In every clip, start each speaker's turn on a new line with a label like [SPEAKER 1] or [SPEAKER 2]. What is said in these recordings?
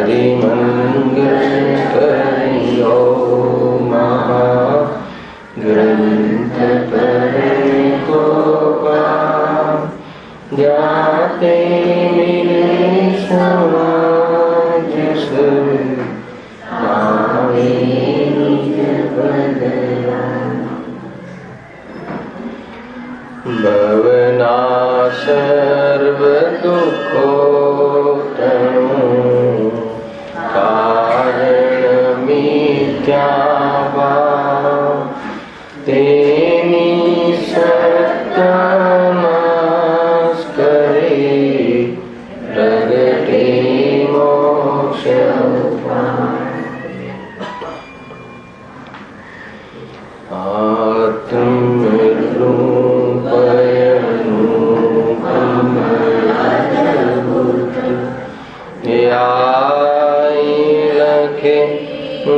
[SPEAKER 1] हरिमंगल करियो महाग्रंथ पढ़े को पार, जाते मिले समाज सब पावे निज बदला। भवना सर्व दुखो तनु कारण मिथ्या भाव, तेनी सत्यानाश करे प्रगटे मोक्ष लखे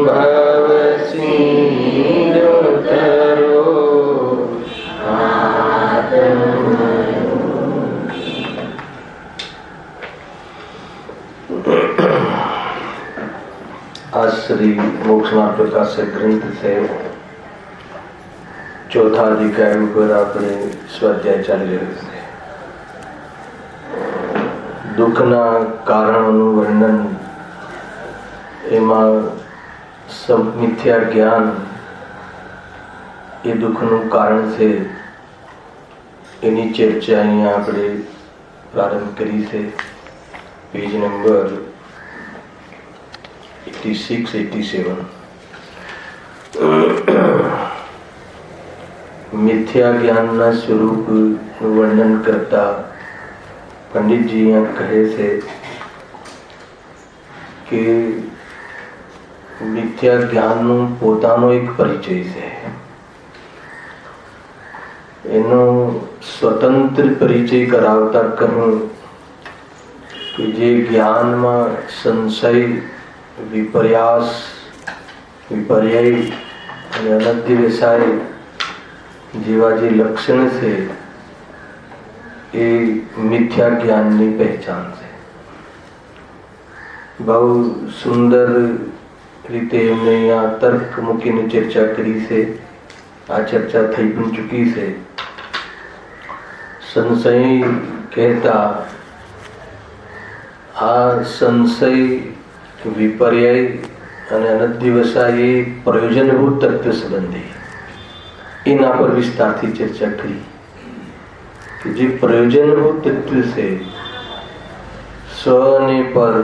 [SPEAKER 1] भव सिंधु तरो आज श्री मोक्ष मार्ग प्रकाशक ग्रंथ से चौथा अध्याय पर આપણે સ્વાધ્યાય ચાલી રહ્યો છે। દુઃખના કારણોનું વર્ણન, એમાં મિથ્યા જ્ઞાન એ દુઃખનું કારણ છે, એની ચર્ચા અહીંયા આપણે પ્રારંભ કરી છે। Page number 86-87। મિથ્યા જ્ઞાનના સ્વરૂપનું વર્ણન કરતા પંડિતજી અહીંયા કહે છે કે મિથ્યા જ્ઞાનનો પોતાનો એક પરિચય છે, એનો સ્વતંત્ર પરિચય કરાવતા કહ્યું કે જે જ્ઞાનમાં સંશય, વિપર્યાસ, વિપર્યય અને અનધ્યવસાય જેવા જે લક્ષણ છે એ મિથ્યા જ્ઞાનની પહેચાન છે। બહુ સુંદર રીતે એમને અહીંયા તર્ક મૂકીને ચર્ચા કરી છે। આ ચર્ચા થઈ પણ ચૂકી છે। સંશય કહેતા આ સંશય, વિપર્યય અને અનધ્યવસાય એ પ્રયોજનભૂત તત્વ સંબંધી, એના પર વિસ્તારથી ચર્ચા કરી કે જે પ્રયોજનભૂત તત્વ છે, સ્વ અને પર,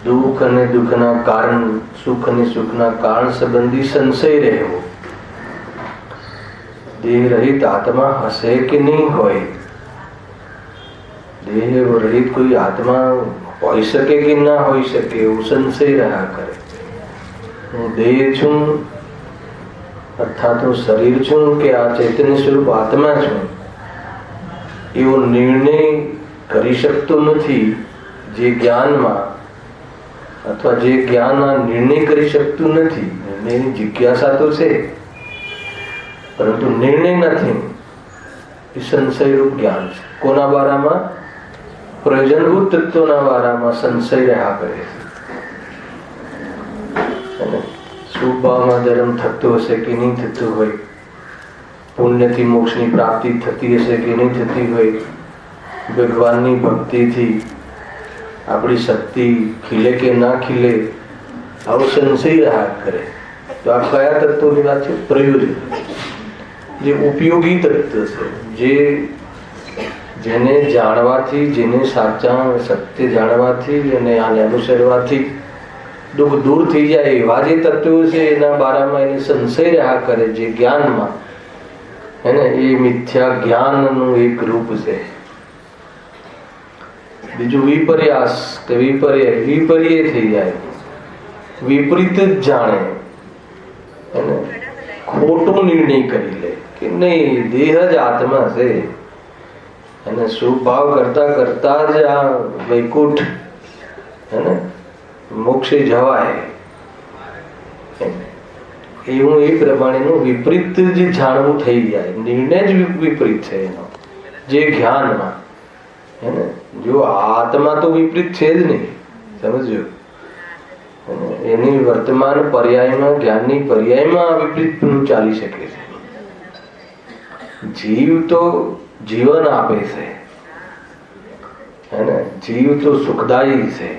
[SPEAKER 1] દુઃખ અને દુઃખના કારણ, સુખ અને સુખના કારણ સંબંધી સંશય રહેવો, દેહ રહિત આત્મા હશે કે નહીં હોય, દેહ રહિત કોઈ આત્મા હોઈ શકે કે ના હોઈ શકે એવું સંશય રહ્યા કરે। હું દેહ છું અર્થાત હું શરીર છું કે આ ચૈતન્ય સ્વરૂપ આત્મા છું, એવો નિર્ણય કરી શકતો નથી જે જ્ઞાનમાં, અથવા જે જ્ઞાન આ નિર્ણય કરી શકતું નથી। નિર્ણયની જિજ્ઞાસા તો છે પરંતુ નિર્ણય નથી, એ સંશયરૂપ જ્ઞાન છે। કોના બારામાં? પ્રયોજનભૂત તત્વોના બારામાં સંશય રહ્યા કરે છે। શુભભાવમાં ધર્મ થતો હશે કે નહીં થતું હોય, પુણ્યથી મોક્ષની પ્રાપ્તિ થતી હશે કે નહીં થતી હોય, ભગવાનની ભક્તિથી આપણી શક્તિ ખીલે કે ના ખીલે, આવો સંશય રહ્યા કરે। તો આ કયા તત્વોની વાત છે? પ્રયોજન, જે ઉપયોગી તત્વ છે, જે જેને જાણવાથી, જેને સાચા સત્ય જાણવાથી અને આને અનુસરવાથી દુઃખ દૂર થઈ જાય એવા જે તત્વો છે, એના બારામાં એને સંશય રહ્યા કરે જે જ્ઞાનમાં, હે ને, એ મિથ્યા જ્ઞાનનું એક રૂપ છે। બીજું વિપર્યાસ કે વિપર્ય થઈ જાય, વિપરીત જ જાણે, ખોટો નિર્ણય કરી લે કે નહીં, દેહ જ આત્મા છે અને શુભ ભાવ કરતા કરતા જ આ વૈકુંઠ, હે ને, મોક્ષે જવાય, એવું એ પ્રમાણેનું વિપરીત જ જાણવું થઈ જાય, નિર્ણય જ વિપરીત છે એનો, જે જ્ઞાનમાં, है ने? जो आत्मा तो विपरीत है ज नहीं, समझो। एनी वर्तमान पर्यायમાં જ્ઞાનની પર્યાયમાં વિપરીતનું ચાલી શકે છે। જીવ તો જીવન આપે છે, है ना? जीव तो सुखदायी છે।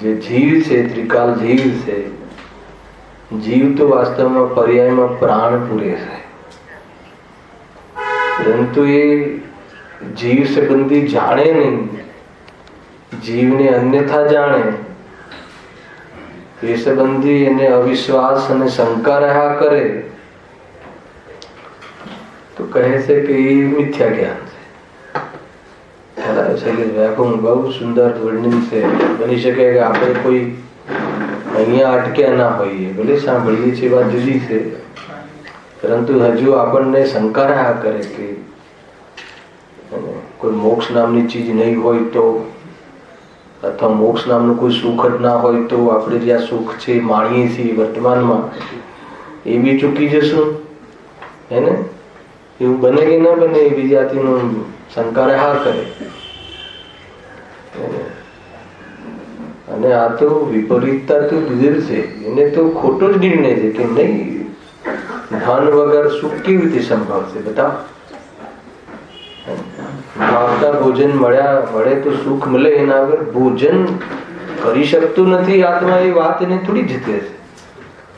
[SPEAKER 1] જે જીવ છે ત્રિકાલ જીવ છે, જીવ તો વાસ્તવમાં પર્યાયમાં પ્રાણ પૂરે છે, પરંતુ એ જીવ સંબંધી જાણે નહીં, જીવને અન્યથા જાણે, એ સંબંધી એને અવિશ્વાસ અને શંકા રહ્યા કરે તો કહે છે કે એ મિથ્યા જ્ઞાન છે। બહુ સુંદર વર્ણન છે। બની શકે કે આપણે કોઈ અહીંયા અટક્યા ના હોઈએ, ભલે સાંભળીએ છીએ વાત જુદી છે, પરંતુ હજુ આપણને શંકા રહ્યા કરે કે કોઈ મોક્ષ નામની ચીજ નહીં હોય તો, અથવા મોક્ષ નામનું કોઈ સુખ જ ના હોય તો આપણે જે આ સુખ છે માણીએ છીએ વર્તમાનમાં એ બી ચૂકી જશું, હે ને? એવું બને કે ના બને એવી જાતિનું શંકા રહ્યા કરે। અને આ તો વિપરીતતા તો દૂર છે, એને તો ખોટો જ નિર્ણય છે કે નહીં, ધન વગર સુખ કેવી રીતે સંભવ છે? બતાવો। ભાવતા ભોજન મળે તો સુખ મળે, એના વગર ભોજન કરી શકતું નથી આત્મા, એ વાત એને થોડી જીતે છે।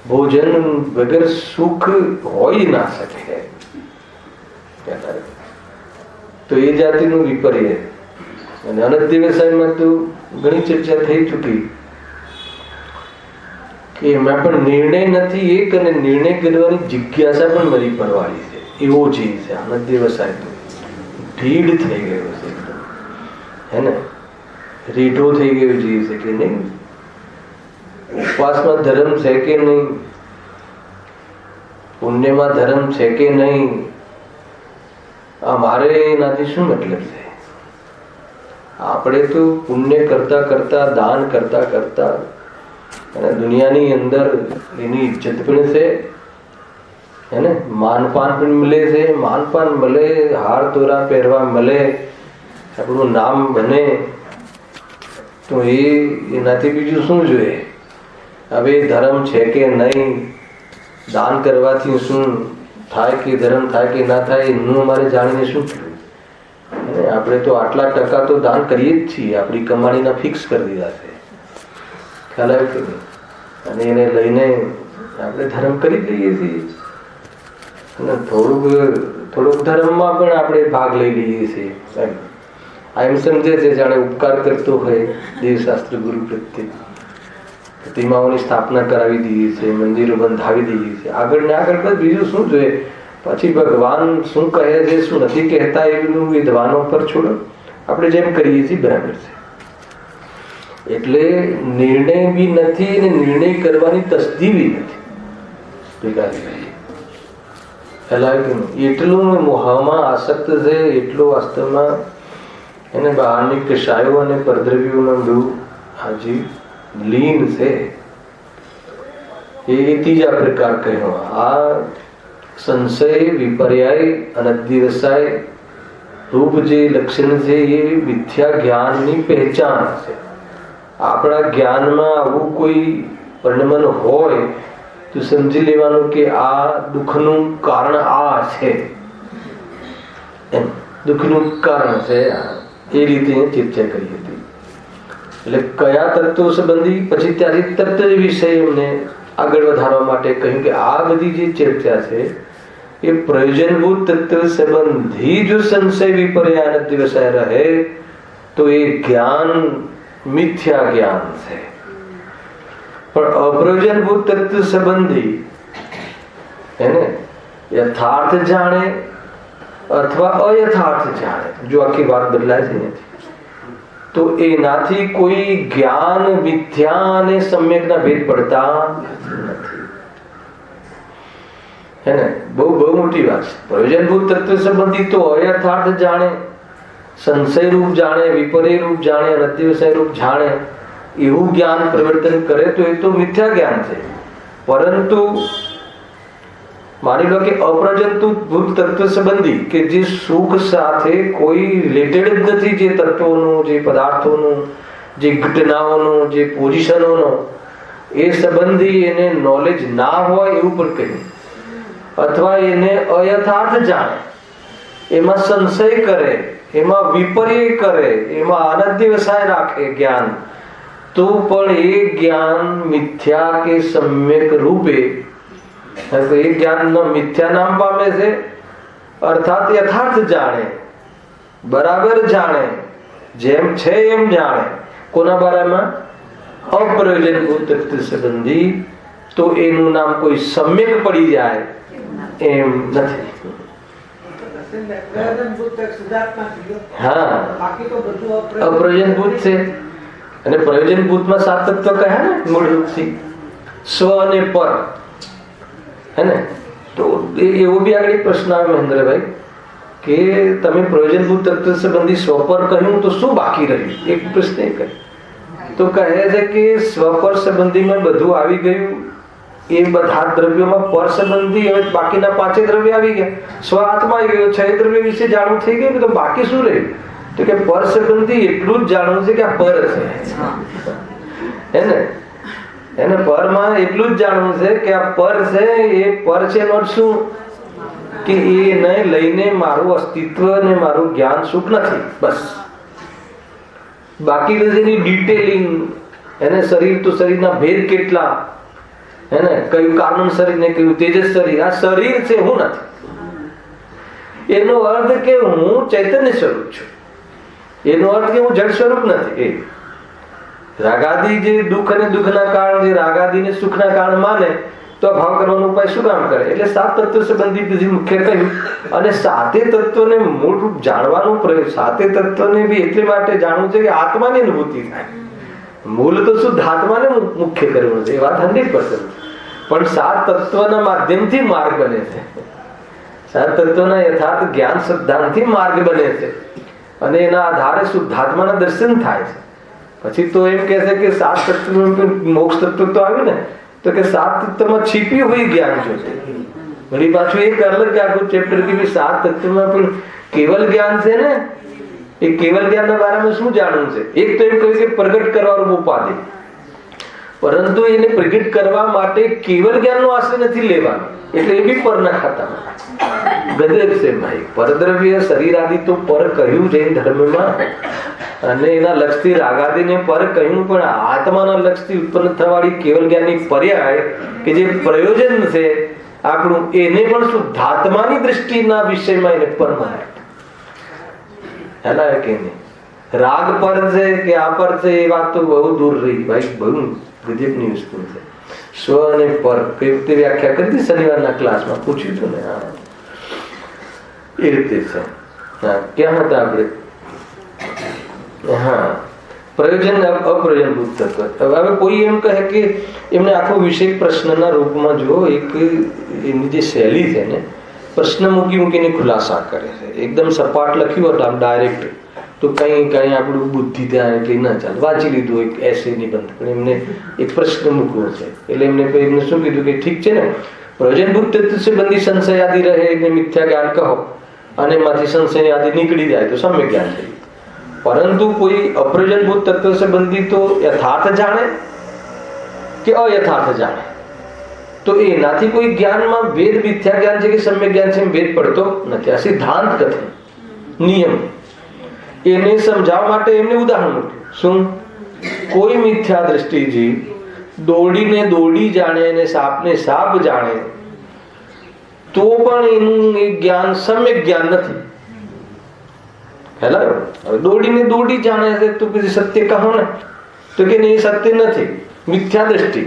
[SPEAKER 1] ભોજન વગર સુખ હોય ના શકે, તો એ જાતિનું વિપર્ય। અને અનંત વ્યવસાયમાં તો ઘણી ચર્ચા થઈ ચૂકી કે એમાં પણ નિર્ણય નથી એક, અને નિર્ણય કરવાની જિજ્ઞાસા પણ મરી પડવાની છે, એવો ચીજ છે અનંત વ્યવસાય। તો ઢીડ થઈ ગયો છે એકદમ, હે ને? રીઢો થઈ ગયો ચીજ છે કે નહીં? ઉપવાસમાં ધર્મ છે કે નહીં? પુણ્યમાં ધર્મ છે કે નહીં? મારે એનાથી શું મતલબ છે? આપણે તો પુણ્ય કરતા કરતા, દાન કરતા કરતા, અને દુનિયાની અંદર એની ઇજ્જત પણ છે, હે ને? માનપાન પણ મળે છે, માનપાન મળે, હાર તોરા પહેરવા મળે, આપણું નામ બને, તો એનાથી બીજું શું જોઈએ? હવે ધર્મ છે કે નહીં, દાન કરવાથી શું થાય કે ધર્મ થાય કે ના થાય એનું અમારે જાણીને શું કરવું? આપણે તો આટલા ટકા તો દાન કરીએ જ છીએ, આપણી કમાણીના ફિક્સ કરી દીધા છે, ખ્યાલ આવે કે નહીં? અને એને લઈને આપણે ધર્મ કરી લઈએ છીએ, અને થોડુંક ધર્મમાં પણ આપણે ભાગ લઈ લઈએ છીએ। એમ સમજે છે જાણે ઉપકાર કરતો હોય દેવશાસ્ત્ર ગુરુ પ્રત્યે। પ્રતિમાઓની સ્થાપના કરાવી દઈએ છીએ, મંદિરો બંધાવી દઈએ છીએ, આગળ ને આગળ બસ બીજું શું જોઈએ? પછી ભગવાન શું કહે છે શું નથી કહેતા એનું વિદ્વાનો પર છોડો, આપણે જેમ કરીએ છીએ બરાબર છે। એટલે નિર્ણય બી નથી અને નિર્ણય કરવાની તસ્દી બી નથી, એટલું મોહમાં આસક્ત છે, એટલું વાસ્તવમાં એને બહારની કશાયો અને પરદ્રવ્યોના બધું હાજી લીન છે। એ ત્રીજા પ્રકાર કહ્યો। આ સંશય, વિપર્યાય, અનધ્યવસાય રૂપ જે લક્ષણ છે એ મિથ્યા જ્ઞાનની પહેચાન છે। આપણા જ્ઞાનમાં આવું કોઈ પરિણમન હોય તો સમજી લેવાનું કે આ દુઃખનું કારણ આ છે, દુઃખનું કારણ છે, એ રીતે ચર્ચા કરી હતી। એટલે કયા તત્વો સંબંધી, પછી ત્યાંથી તત્વ વિષય એમને આગળ વધારવા માટે કહ્યું કે આ બધી જે ચર્ચા છે એ પ્રયોજનભૂત તત્વ સંબંધી જો સંશય વિપર્યાય વ્યવસાય રહે તો એ જ્ઞાન મિથ્યા જ્ઞાન છે। પણ અપ્રયોજનભૂત તત્વ સંબંધી એને યથાર્થ જાણે અથવા અયથાર્થ જાણે, જો આખી વાત બદલાય છે નથી, તો એનાથી કોઈ જ્ઞાન મિથ્યા અને સમ્યકના ભેદ પડતા નથી, है ना? बहु मोटी बात है। प्रयोजनभूत तत्व संबंधी तो अयथार्थ जाने, संशय रूप जाने, विपर्य रूप जाने, अनध्यवसाय रूप जाने, એવું જ્ઞાન પ્રવર્તન કરે તો એ તો મિથ્યા જ્ઞાન છે। પરંતુ માની લો કે અપ્રજંતુભૂત તત્વ સંબંધી કે જે સુખ સાથે કોઈ રિલેટેડ જ નથી, જે તત્વોનું, જે પદાર્થોનું, જે ઘટનાઓનું, જે પોઝિશનોનો, એ સંબંધી એને નોલેજ ના હોય એવું પણ કહ્યું, અથવા એને અયથાર્થ જાણે, એમાં સંશય કરે, એમાં વિપર્ય કરે, એમાં અનધ્યવસાય રાખે જ્ઞાન, તો પણ એ જ્ઞાન મિથ્યા કે સમ્યક રૂપે એ જ્ઞાન મિથ્યા નામ પામે છે, અર્થાત યથાર્થ જાણે, બરાબર જાણે, જેમ છે એમ જાણે. કોના બારામાં? અપ્રયોજનભૂત તત્વ સંબંધી. તો એનું નામ કોઈ સમ્યક પડી જાય એમ નથી. હા, અપ્રયોજનભૂત છે. અને પ્રયોજનભૂતમાં સાત તત્વ કહે ને મૂળરૂપથી, સ્વ અને પર, હે ને? તો એવો બી આગળ પ્રશ્ન આવે મહેન્દ્રભાઈ કે તમે પ્રયોજનભૂત તત્વ સંબંધી સ્વપર કહ્યું તો શું બાકી રહ્યું? એક પ્રશ્ન એ કહે તો કહે છે કે સ્વપર સંબંધીમાં બધું આવી ગયું, એ બધા દ્રવ્યોમાં પર સંબંધી, હવે બાકીના 5 દ્રવ્ય આવી ગયા, સ્વ આત્મા આવી ગયો, 6 દ્રવ્ય વિશે જાણવું થઈ ગયું, તો બાકી શું રહ્યું? તો કે પર સંબંધી એટલું જ જાણવું છે કે આ પર છે, હે ને? એને પરમાં એટલું જ જાણવું છે કે આ પર છે. એ પર છે એનો શું? કે એને લઈને મારું અસ્તિત્વ ને મારું જ્ઞાન સુખ નથી, બસ. બાકી એની ડિટેલિંગ, એને શરીર તો શરીરના ભેદ કેટલા, હે ને? કયું કારણ શરીર ને કયું તેજસ શરીર, આ શરીર છે, હું નથી. એનો અર્થ કે હું ચૈતન્ય સ્વરૂપ છું, એનો અર્થ કે હું જડ સ્વરૂપ નથી. એ રાગાદી જે દુઃખ અને દુઃખના કારણ, જે રાગાદીને સુખના કારણ માને, તો ભાવ કરવાનો ઉપાય શું કામ કરે? એટલે 7 તત્વ સંબંધી મુખ્ય કહ્યું. અને 7 તત્વને મૂળ રૂપ જાણવાનું પ્રયોગ, 7 તત્વને બી એટલે માટે જાણવું છે કે આત્માની અનુભૂતિ થાય. મૂળ તો શુદ્ધ આત્માને મુખ્ય કરવું છે, એ વાત 100%. પણ 7 તત્વના માધ્યમથી માર્ગ બને છે, 7 તત્વના યથાર્થ જ્ઞાન સિદ્ધાંતથી માર્ગ બને છે, અને એના આધારે શુદ્ધાત્માના દર્શન થાય છે. પછી તો એમ કહે છે કે 7 તત્વ મોક્ષ તત્વ તો આવ્યું ને, તો કે 7 તત્વમાં छिपी हुई ज्ञान जो છે. વળી પાછું એક અલગ આખું ચેપ્ટર કે 7 તત્વમાં પણ કેવલ જ્ઞાન છે ને, એ કેવલ જ્ઞાનના બારામાં શું જાણવું છે? એક તો એમ કહ્યું કે પ્રગટ કરવાનું ઉપાધિ, પરંતુ એને પ્રગટ કરવા માટે કેવલ જ્ઞાનનો આશ્રય નથી લેવાનો, એટલે એ બી પરના ખાતામાં ગજબ છે ભાઈ. પરદ્રવ્ય શરીર આદિ તો પર કહ્યું જૈન ધર્મમાં, અને એના લક્ષથી રાગાદીને પર કહ્યું, પણ આત્માના લક્ષથી ઉત્પન્ન થવાળી કેવલ જ્ઞાનની પર્યાય કે જે પ્રયોજન છે આપણું, એને પણ શુદ્ધાત્માની દ્રષ્ટિના વિષયમાં એને પર માને. હેલા કે નહીં? રાગ પર છે કે આ પર છે, એ વાત તો બહુ દૂર રહી ભાઈ, બહુ ગજબની વસ્તુ છે. સ્વ અને પર કઈ રીતે વ્યાખ્યા કરી હતી શનિવારના ક્લાસમાં, પૂછ્યું હતું ને. હા, એ રીતે છે. હા, ક્યાં હતા આપણે? હા, પ્રયોજન અપ્રયોજનભૂત તત્વ. હવે કોઈ એમ કહે કે એમને આખો વિષય પ્રશ્નના રૂપમાં જો એક એની જે શૈલી છે ને, પ્રશ્ન મૂકીને ખુલાસા કરે છે. એકદમ સપાટ લખ્યું હતું આમ ડાયરેક્ટ, તો કઈ આપણું બુદ્ધિ ત્યાં એટલી ના ચાલે. વાંચી લીધું એક એસે નિબંધ, પણ એમને એક પ્રશ્ન મૂકવો છે. એટલે એમને શું કીધું કે ઠીક છે ને, પ્રયોજનભૂત તત્વ સંબંધી સંશય આદિ રહે એટલે મિથ્યા જ્ઞાન કહો, અને એમાંથી સંશય આદિ નીકળી જાય તો સમ્યક જ્ઞાન થઈ. પરંતુ કોઈ અપ્રયોજનભૂત તત્વ સંબંધી તો યથાર્થ જાણે કે અયથાર્થ જાણે, તો એનાથી કોઈ જ્ઞાનમાં ભેદ, મિથ્યા જ્ઞાન છે કે સમ્યક જ્ઞાન છે, ભેદ પડતો નથી. આ સિદ્ધાંત કથન નિયમ. એને સમજાવવા માટે એમને ઉદાહરણ મૂક્યું. શું? કોઈ મિથ્યા દ્રષ્ટિથી દોડીને દોડી જાણે અને સાપને સાપ જાણે, તો પણ એનું એ જ્ઞાન સમ્યક જ્ઞાન નથી. હેલા, દોડીને દોડી જાણે છે તો પછી સત્ય કહો ને, તો કે નહીં, સત્ય નથી, મિથ્યા દ્રષ્ટિ.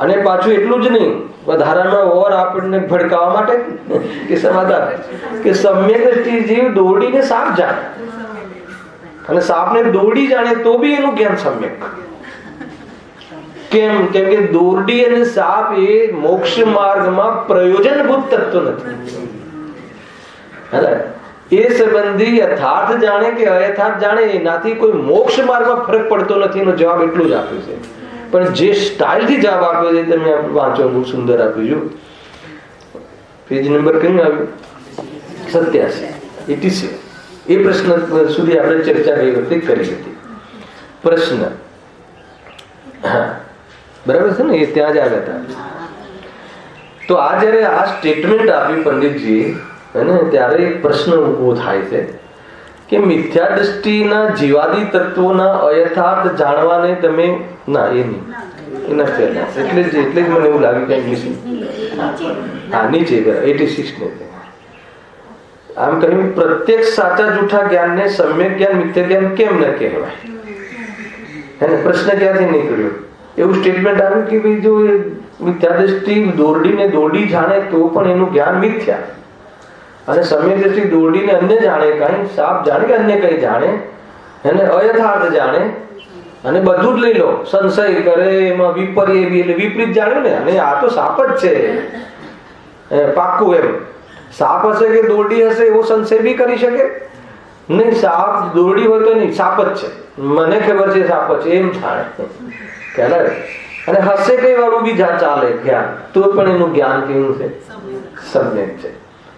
[SPEAKER 1] અને પાછું એટલું જ નહીં, વધારામાં ઓર આપણને ભડકાવવા માટે કે સમાધાન કે સમ્યક દ્રષ્ટિ જીવ દોડીને સાપ જાણે, અને સાપને દોડી જાણે તો બી એનું જ્ઞાન સમ્યક. કેમ? કેમ કે દોરડી અને સાપ એ મોક્ષ માર્ગમાં પ્રયોજનભૂત તત્વ નથી. એ સંબંધી યથાર્થ જાણે કે અયથાર્થ જાણે, એનાથી કોઈ મોક્ષ માર્ગમાં ફરક પડતો નથી. એનો જવાબ એટલું જ આપ્યો છે. પણ જે સ્ટાઇલથી જવાબ આપ્યો છે તમે વાંચો, બહુ સુંદર આપ્યું. પેજ નંબર કયું આવ્યું? 87, 87. એ પ્રશ્ન સુધી આપણે ચર્ચા ગઈ વખતે કરી હતી. પ્રશ્ન, હા બરાબર છે ને, એ ત્યાં જ આવ્યા હતા. તો આ જયારે આ સ્ટેટમેન્ટ આપ્યું પંડિતજી, અને ત્યારે એક પ્રશ્ન ઉભો થાય છે કે મિથ્યા દ્રષ્ટિના જીવાદી તત્વોના અયથાર્થ જાણવાને તમે ના, એ નહીં, એના પહેલા એટલે જ મને એવું લાગ્યું કે ઇંગ્લિશ, હા નીચે 86 ને આમ કહ્યું, પ્રત્યક્ષ સાચા જૂઠા જ્ઞાનને સમ્યક જ્ઞાન મિથ્યા જ્ઞાન કેમ ન કહેવાય? એને પ્રશ્ન ક્યાંથી નીકળ્યો? એવું સ્ટેટમેન્ટ આવ્યું કે ભાઈ જો એ મિથ્યા દ્રષ્ટિ દોરડીને દોરડી જાણે તો પણ એનું જ્ઞાન મિથ્યા, અને સમ્યક દ્રષ્ટિ દોરડીને અન્ય જાણે, કઈ સાપ જાણે કે અન્ય કઈ જાણે, એને અયથાર્થ જાણે, અને બધું જ લઈ લો, સંશય કરે, એમાં વિપર્ય એટલે વિપરીત જાણ્યું ને, અને આ તો સાપ જ છે પાક્કું. એમ સાપ હશે કે દોરડી હશે એવો સંશય બી કરી શકે નહીં. સાપ દોરડી હોય તો નહીં, સાપ જ છે, મને ખબર છે સાપ જ છે એમ જાણે ખ્યાલ. અને હશે કઈ વાળું બી ચાલે જ્ઞાન, તો પણ એનું જ્ઞાન કેવું છે? સમ્યક છે.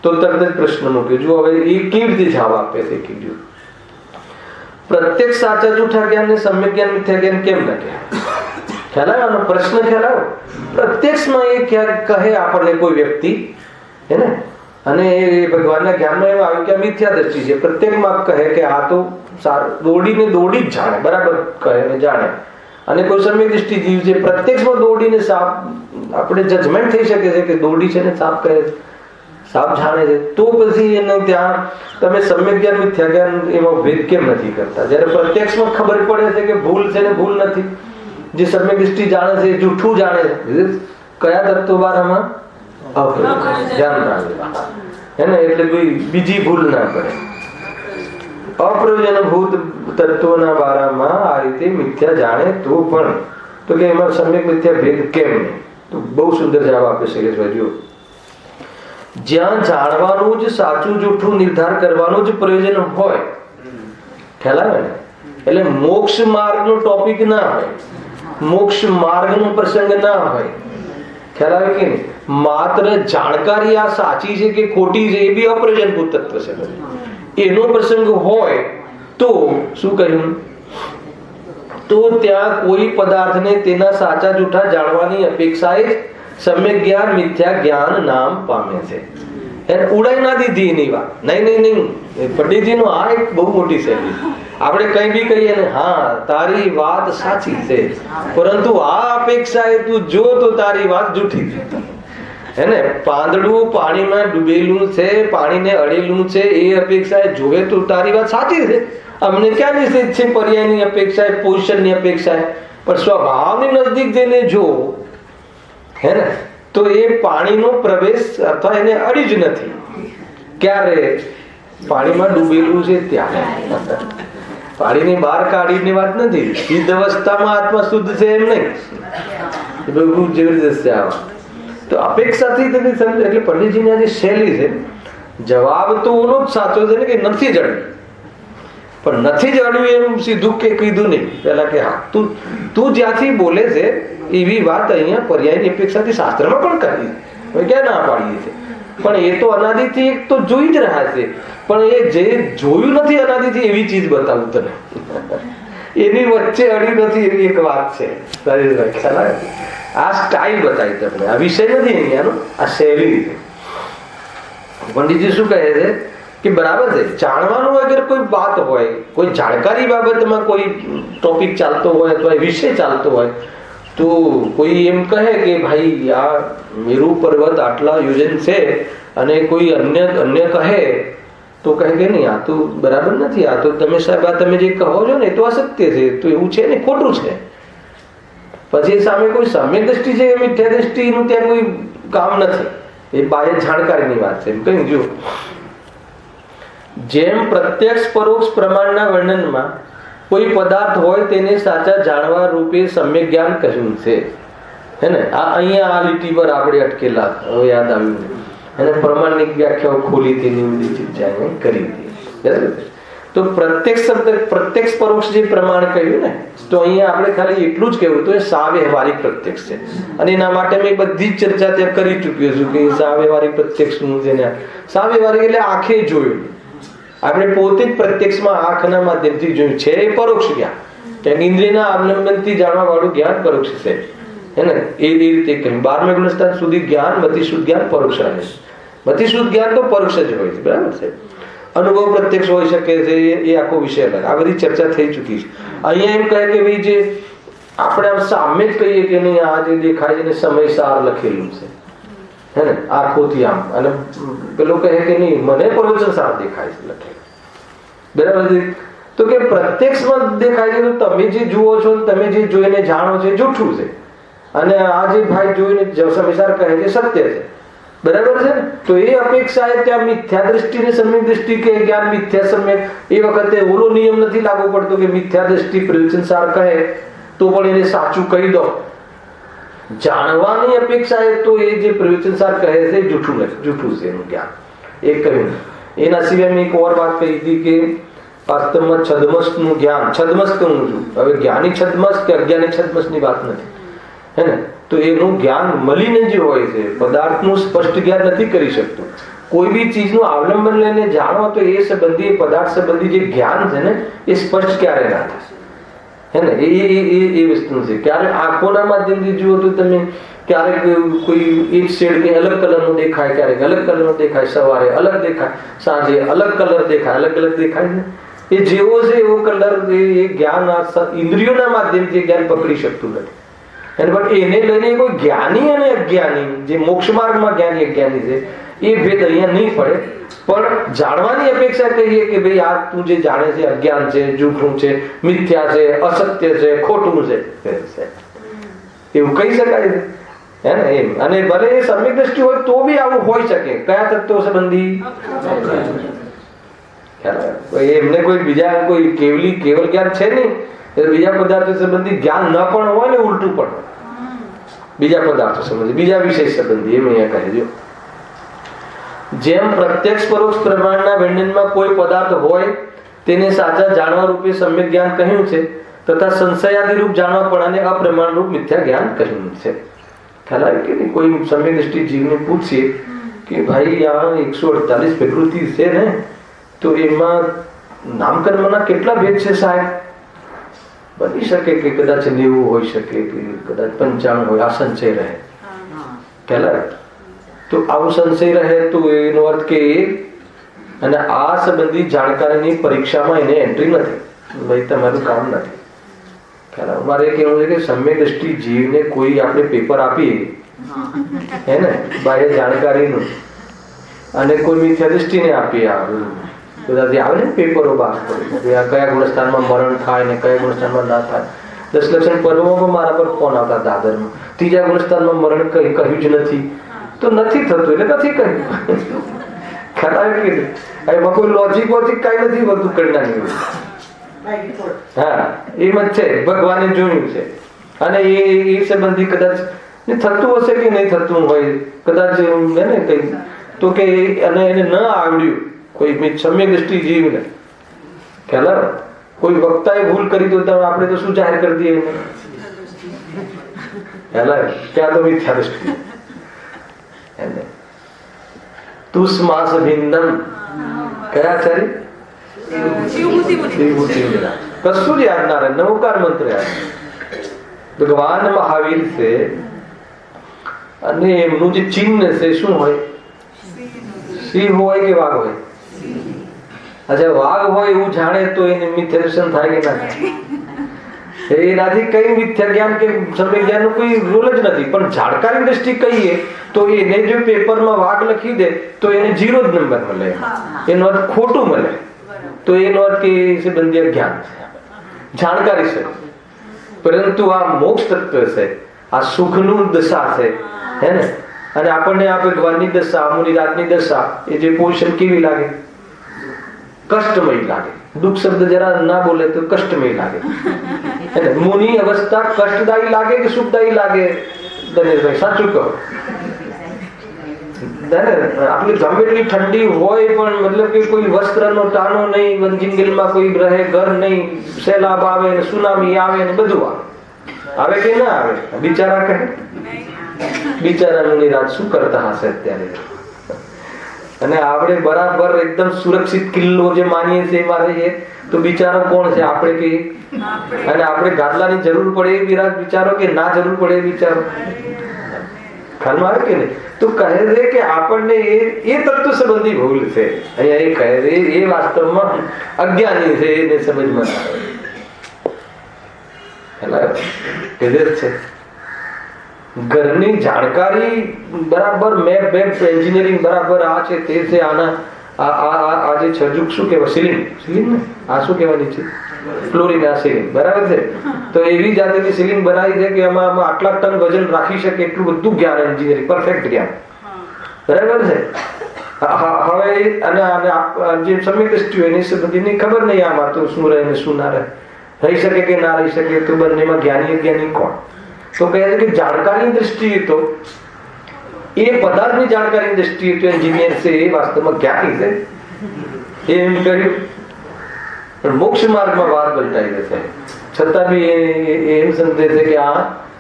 [SPEAKER 1] તો તરત જ પ્રશ્ન મૂક્યો, જો હવે એ કેવી રીતે જવાબ આપે છે? કીધું પ્રત્યક્ષ સાચા જૂઠા જ્ઞાન ને સમ્યક જ્ઞાન મિથ્યા જ્ઞાન કેમ ન કહે? ખ્યાલ આવ્યો? પ્રશ્ન ખ્યાલ આવ્યો? પ્રત્યક્ષમાં એ ક્યાંક કહે આપણને કોઈ વ્યક્તિ હે ને, અને એ ભગવાનના જ્ઞાનમાં એવું આવ્યું કે આ મિથ્યા દ્રષ્ટિ છે. પ્રત્યેકમાં કહે કે આ તો દોડીને દોડી જ જાણે, બરાબર કહે ને જાણે, અને કોઈ સમ્યક દ્રષ્ટિ જીવ છે પ્રત્યક્ષમાં દોડીને સાપ આપણે જજમેન્ટ થઈ શકે છે કે દોડી છે ને સાપ કહે, સાપ જાણે છે. તો પછી એને ત્યાં તમે સમ્યક જ્ઞાન મિથ્યા જ્ઞાન એમાં ભેદ કેમ નથી કરતા? જયારે પ્રત્યક્ષમાં ખબર પડે છે કે ભૂલ છે ને ભૂલ નથી, જે સમ્યક દ્રષ્ટિ જાણે છે જૂઠું જાણે છે, કયા તત્વો બારામાં ધ્યાન રાખે એને, એટલે કોઈ બીજી ભૂલ ના કરે. અપ્રયોજનભૂત તત્વોના બારામાં આ રીતે મિથ્યા જાણે તો પણ, તો કે એમાં સમ્યક મિથ્યા ભેદ કેમ નહીં? તો બહુ સુંદર જવાબ આપે શૈલેષભાઈ. જો જ્યાં જાણવાનું જ સાચું જૂઠું નિર્ધાર કરવાનું જ પ્રયોજન હોય, ખ્યાલ આવે ને, એટલે મોક્ષ માર્ગનો ટોપિક ના હોય, મોક્ષ માર્ગનો પ્રસંગ ના હોય, ખ્યાલ આવે કે નહીં? માત્ર જાણકારી આ સાચી છે કે ખોટી છે એ બી અપ્રયોજનભૂત તત્વ છે, એનો પ્રસંગ હોય તો શું કહ્યું? તો ત્યાં કોઈ પદાર્થને તેના સાચા જૂઠા જાણવાની અપેક્ષાએ જ સમ્યક જ્ઞાન મિથ્યા જ્ઞાન નામ પામે છે. એને ઉડાઈ ના દીધી એની વાત. નહીં, પંડિતજી નો આ એક બહુ મોટી શૈલી. આપણે કઈ બી કહીએ ને, હા તારી વાત સાચી છે, પરંતુ આ અપેક્ષાએ તું જો તો તારી વાત જૂઠી છે. હેને, પાંદડું પાણીમાં ડૂબેલું છે, પાણીને અડેલું છે, એ અપેક્ષાએ જોવે તો તારી વાત સાચી છે. અમને ક્યાં નિશ્ચિત છે પર્યાયની અપેક્ષાએ, પોઝિશનની અપેક્ષાએ, પણ સ્વભાવની નજદીક જઈને જો હે ને, તો એ પાણીનો પ્રવેશ અથવા એને અડી જ નથી. ક્યારે? પાણીમાં ડૂબેલું છે ત્યારે. પાણીની બહાર કાઢીની વાત નથી, સિદ્ધ અવસ્થામાં આત્મા શુદ્ધ છે એમ નહીં, બહુ જબરદસ્ત છે આ વાત. તો અપેક્ષાથી તમે સમજો. એટલે પંડિતજીની જે શૈલી છે, જવાબ તો ઓનો જ સાચો છે ને કે નથી જ અડ્યું, પણ નથી જ અડ્યું એમ સીધું કે કીધું નહીં પેલા કે હા તું જ્યાંથી બોલે છે એવી વાત અહીંયા પર્યાયની અપેક્ષાથી શાસ્ત્રમાં પણ કરી, ક્યાં ના પાડીએ છે? પણ એ તો અનાદિથી એક તો જોઈ જ રહ્યા છે, પણ એ જે જોયું નથી અનાદિથી એવી ચીજ બતાવું તને, એની વચ્ચે અડ્યું નથી એવી એક વાત છે. આ સ્ટાઇલ બતાવી તમને, આ વિષય નથી અહીંયાનો, આ શૈલી છે. પંડિતજી શું કહે છે કે બરાબર છે, જાણવાનું અગર કોઈ વાત હોય, કોઈ જાણકારી બાબતમાં કોઈ ટોપિક ચાલતો હોય અથવા વિષય ચાલતો હોય, તો કોઈ એમ કહે કે ભાઈ આ મેરુ પર્વત આટલા યોજન છે, અને કોઈ અન્ય કહે તો કહે કે નહીં આ તો બરાબર નથી, આ તો તમે સાહેબ આ તમે જે કહો છો ને એ તો અસત્ય છે, તો એવું છે ને ખોટું છે. પછી સામે કોઈ સમ્યક દ્રષ્ટિ છે, મિથ્યા દ્રષ્ટિનું ત્યાં કોઈ કામ નથી, એ બાહ્ય જાણકારીની વાત છે. એમ કહ્યું જો જેમ પ્રત્યક્ષ પરોક્ષ પ્રમાણના વર્ણનમાં કોઈ પદાર્થ હોય તેને સાચા જાણવા રૂપે સમ્યક જ્ઞાન કહ્યું છે, હે ને? આ અહીંયા આ લીટી પર આપણે અટકેલા, હવે યાદ આવ્યું, એને પ્રમાણિક વ્યાખ્યાઓ ખોલી તેની બધી ચર્ચા કરી હતી, બરાબર? તો પ્રત્યક્ષ શબ્દ પ્રત્યક્ષ પરોક્ષ જે પ્રમાણ કહ્યું ને, તો અહીંયા આપણે ખાલી એટલું જ કહેવું તો એ સાવ્યવહારિક પ્રત્યક્ષ છે. અને એના માટે મેં બધી જ ચર્ચા ત્યાં કરી ચૂક્યો છું કે સાવ્યવહારિક પ્રત્યક્ષ નું છે ને, સાવ્યવહારિક એટલે આંખે જોયું, આપણે પોતે જ પ્રત્યક્ષમાં આંખના માધ્યમથી જોયું છે, એ પરોક્ષ જ્ઞાન. કારણ કે ઇન્દ્રિયના અવલંબનથી જાણવા વાળું જ્ઞાન પરોક્ષ છે, હે ને? એ રીતે કહ્યું 12મા ગુણસ્થાન સુધી જ્ઞાન મતિશુદ્ધ જ્ઞાન પરોક્ષ રહે. મતિશુદ્ધ જ્ઞાન તો પરોક્ષ જ હોય છે, બરાબર છે. અનુભવ પ્રત્યક્ષ હોઈ શકે છે, એ આખો વિષય અલગ. આ બધી ચર્ચા થઈ ચૂકી છે. અહીંયા એમ કહે કે ભાઈ જે આપણે આમ સામે જ કહીએ કે નહીં, આ જે દેખાય છે સમય સાર લખેલું છે, હે ને, આંખોથી આમ, અને પેલો કહે કે નહીં મને પ્રવચન સાર દેખાય છે લખેલું, બરાબર છે. તો કે પ્રત્યક્ષમાં દેખાય છે તો તમે જે જુઓ છો, તમે જે જોઈને જાણો છો એ જૂઠું છે, અને આ જે ભાઈ જોઈને સમયસાર કહે છે સત્ય છે, બરાબર છે ને? તો એ અપેક્ષા ત્યાં મિથ્યા દ્રષ્ટિ ને સમ્યક દ્રષ્ટિ કે જ્ઞાન મિથ્યા સમ્યક, એ વખતે ઓલો નિયમ નથી લાગુ પડતો કે મિથ્યા દ્રષ્ટિ પ્રવચન સાર કહે તો પણ એને સાચું કહી દો. જાણવાની અપેક્ષા એ તો એ જે પ્રવચન સાર કહે છે જૂઠું નથી, જૂઠું છે એનું જ્ઞાન, એ કહ્યું. એના સિવાય મેં એક ઓર વાત કહી હતી કે વાસ્તવમાં છદ્મસ નું જ્ઞાન, છદ્મસ કહું છું, હવે જ્ઞાની છદ્મસ કે અજ્ઞાની છદ્મસ ની વાત નથી, હે ને? તો એનું જ્ઞાન મળીને જે હોય છે, પદાર્થનું સ્પષ્ટ જ્ઞાન નથી કરી શકતું. કોઈ બી ચીજનું અવલંબન લઈને જાણો તો એ સંબંધી, પદાર્થ સંબંધી જે જ્ઞાન છે ને એ સ્પષ્ટ ક્યારે ના થશે, હે ને? એ વસ્તુ છે. ક્યારે આંખોના માધ્યમથી જુઓ તો તમે ક્યારેક કોઈ એક શેડ કઈ અલગ કલરનો દેખાય, ક્યારેક અલગ કલરનો દેખાય, સવારે અલગ દેખાય, સાંજે અલગ કલર દેખાય, અલગ અલગ દેખાય ને, એ જેવો છે એવો કલર એ જ્ઞાન ઇન્દ્રિયોના માધ્યમથી જ્ઞાન પકડી શકતું નથી. પણ એને લઈને કોઈ જ્ઞાની અને અજ્ઞાની, જે મોક્ષ માર્ગમાં જ્ઞાની અજ્ઞાની છે, એ ભેદ અહીંયા નહીં પડે. પણ જાણવાની અપેક્ષા કહીએ કે ભાઈ આ તું જે જાણે છે અજ્ઞાન છે, જૂઠું છે, મિથ્યા છે, અસત્ય છે, ખોટું છે, એવું કહી શકાય, હે ને? એમ. અને ભલે એ સમ્યક દ્રષ્ટિ હોય તો બી આવું હોઈ શકે. કયા તત્વો સંબંધી? એમને કોઈ બીજા કોઈ કેવલ જ્ઞાન છે નહીં, બીજા પદાર્થો સંબંધી જ્ઞાન ન પણ હોય ને, ઉલટું પણ બીજા પદાર્થો સંબંધી, બીજા વિષય સંબંધી, એમ અહીંયા કહે છે. જેમ પ્રત્યક્ષ પરોક્ષ પ્રમાણના વર્ણનમાં કોઈ પદાર્થ હોય તેને સાચા જાણવા રૂપે સમ્યક જ્ઞાન કહ્યું છે, તથા સંશયાદિ રૂપ જાણવાપણાને અપ્રમાણ રૂપ મિથ્યા જ્ઞાન કહ્યું છે. ખ્યાલ આવે કે કોઈ સમ્યક દ્રષ્ટિ જીવને પૂછીએ કે ભાઈ આ 148 પ્રકૃતિ છે ને, તો એમાં નામકર્મના કેટલા ભેદ છે સાહેબ? બની શકે કે કદાચ 90 હોઈ શકે, કે કદાચ 95 હોય. આ સંશય રહે, ખ્યાલ આવે? તો આવું સંશય રહે તો એનો અર્થ કે અને આ સંબંધી જાણકારીની પરીક્ષામાં એને એન્ટ્રી નથી, ભાઈ તમારું કામ નથી. ખ્યાલ આવે? મારે કેવું છે કે સમ્યક દ્રષ્ટિ જીવને કોઈ આપણે પેપર આપીએ, હે ને, બાહ્ય જાણકારીનું, અને કોઈ મિથ્યા દ્રષ્ટિને આપીએ, બધાથી આવે ને પેપરો બહાર પડે, કયા ગુણસ્થાનમાં મરણ થાય ને કયા ગુણસ્થાનમાં ના થાય. 10 લક્ષણ પર્વમાં પણ મારા પર ફોન આવતા દાદરમાં, ત્રીજા ગુણસ્થાનમાં મરણ કહ્યું જ નથી, તો નથી થતું એટલે નથી કહ્યું. ખરા કે એમાં કોઈ લોજિક કઈ નથી બધું કરનારી. હા, એમ જ છે, ભગવાને જોયું છે. અને એ સંબંધી કદાચ થતું હશે કે નહીં થતું હોય, કદાચ ને કઈ તો કે અને એને ન આવડ્યું કોઈ સમ્યક દ્રષ્ટિ જીવને, ખ્યાલ આવે? કોઈ વક્તાએ ભૂલ કરી તો આપણે તો શું જાહેર કરી દઈએ? ખ્યાલ આવે? ત્યાં તો મિથ્યા દ્રષ્ટિ. તુષ્માસ ભિન્નમ કયા ચારી કશું જ યાદ ના રહે. નવકાર મંત્ર યાદ. ભગવાન મહાવીર છે અને એમનું જે ચિહ્ન છે શું હોય? સિંહ હોય કે વાઘ હોય? અચ્છા, વાઘ હોય એવું જાણે તો એને મિથ્યા દર્શન થાય કે ના થાય? એનાથી કઈ મિથ્યા જ્ઞાન કે સમ્યક જ્ઞાનનો કોઈ રોલ જ નથી. પણ જાણકારી દ્રષ્ટિ કહીએ તો એને જો પેપરમાં વાઘ લખી દે તો એને 0 જ નંબર મળે, એનો અર્થ ખોટું મળે. તો એનો અર્થ કે સંબંધી જ્ઞાન છે, જાણકારી છે. પરંતુ આ મોક્ષ તત્વ છે, આ સુખનું દશા છે, હે ને? અને આપણને આ ભગવાનની દશા, મુનિરાજની દશા, એ જે પોઝિશન કેવી લાગે? કષ્ટમય લાગે. દુઃખ શબ્દ જરા ના બોલે તો કષ્ટમય લાગે. મુનિ અવસ્થા કષ્ટદાયી લાગે કે સુખદાયી લાગે? દિનેશભાઈ સાચું કહો. આપણી ગમે એટલી ઠંડી હોય પણ મતલબ કે કોઈ વસ્ત્રનો ટાનો નહીં, જંગલમાં કોઈ રહે ઘર નહીં, સૈલાબ આવે ને સુનામી આવે ને બધું આવે કે ના આવે? બિચારા કહે, બિચારાનું નિરાશ શું કરતા હશે અત્યારે? અને આપણે બરાબર એકદમ સુરક્ષિત કિલ્લો જે માનીએ છીએ એમાં રહીએ તો બિચારો કોણ છે? આપણે કે અને આપણે ગાદલાની જરૂર પડે એ બિચારો કે ના જરૂર પડે એ બિચારો? ખ્યાલમાં આવે કે નહીં? તો કહે છે કે આપણને એ તત્વ સંબંધી ભૂલ છે. અહીંયા એ કહે છે એ વાસ્તવમાં અજ્ઞાની છે, એને સમજમાં આવે છે. ઘરની જાણકારી બરાબર, મેપ બેપ એન્જિનિયરિંગ બરાબર, આ છે તે છે, આના આ જે છજુક શું કહેવાય? સીલિંગ ને આ શું કહેવાની છે? ફ્લોરિંગ. આ સીલિંગ બરાબર છે. તો એવી જાતની સીલિંગ બનાવી છે કે એમાં આટલા ટન વજન રાખી શકે એટલું બધું જ્ઞાન, એન્જિનિયરિંગ પરફેક્ટ જ્ઞાન બરાબર છે. હવે અને જે સમ્યક દ્રષ્ટિ હોય એની બધીની ખબર નહીં આમાં તો શું રહે ને શું ના રહી શકે કે ના રહી શકે. તો બંનેમાં જ્ઞાની કોણ? તો કહે છે કે જાણકારીની દ્રષ્ટિએ તો એ પદાર્થની જાણકારીની દ્રષ્ટિએ તો એન્જિનિયર છે, એ વાસ્તવમાં જ્ઞાની છે. એમ કર્યું પણ મોક્ષ માર્ગમાં વાત બલટાઈ જશે. છતાં બી એમ સમજે છે કે આ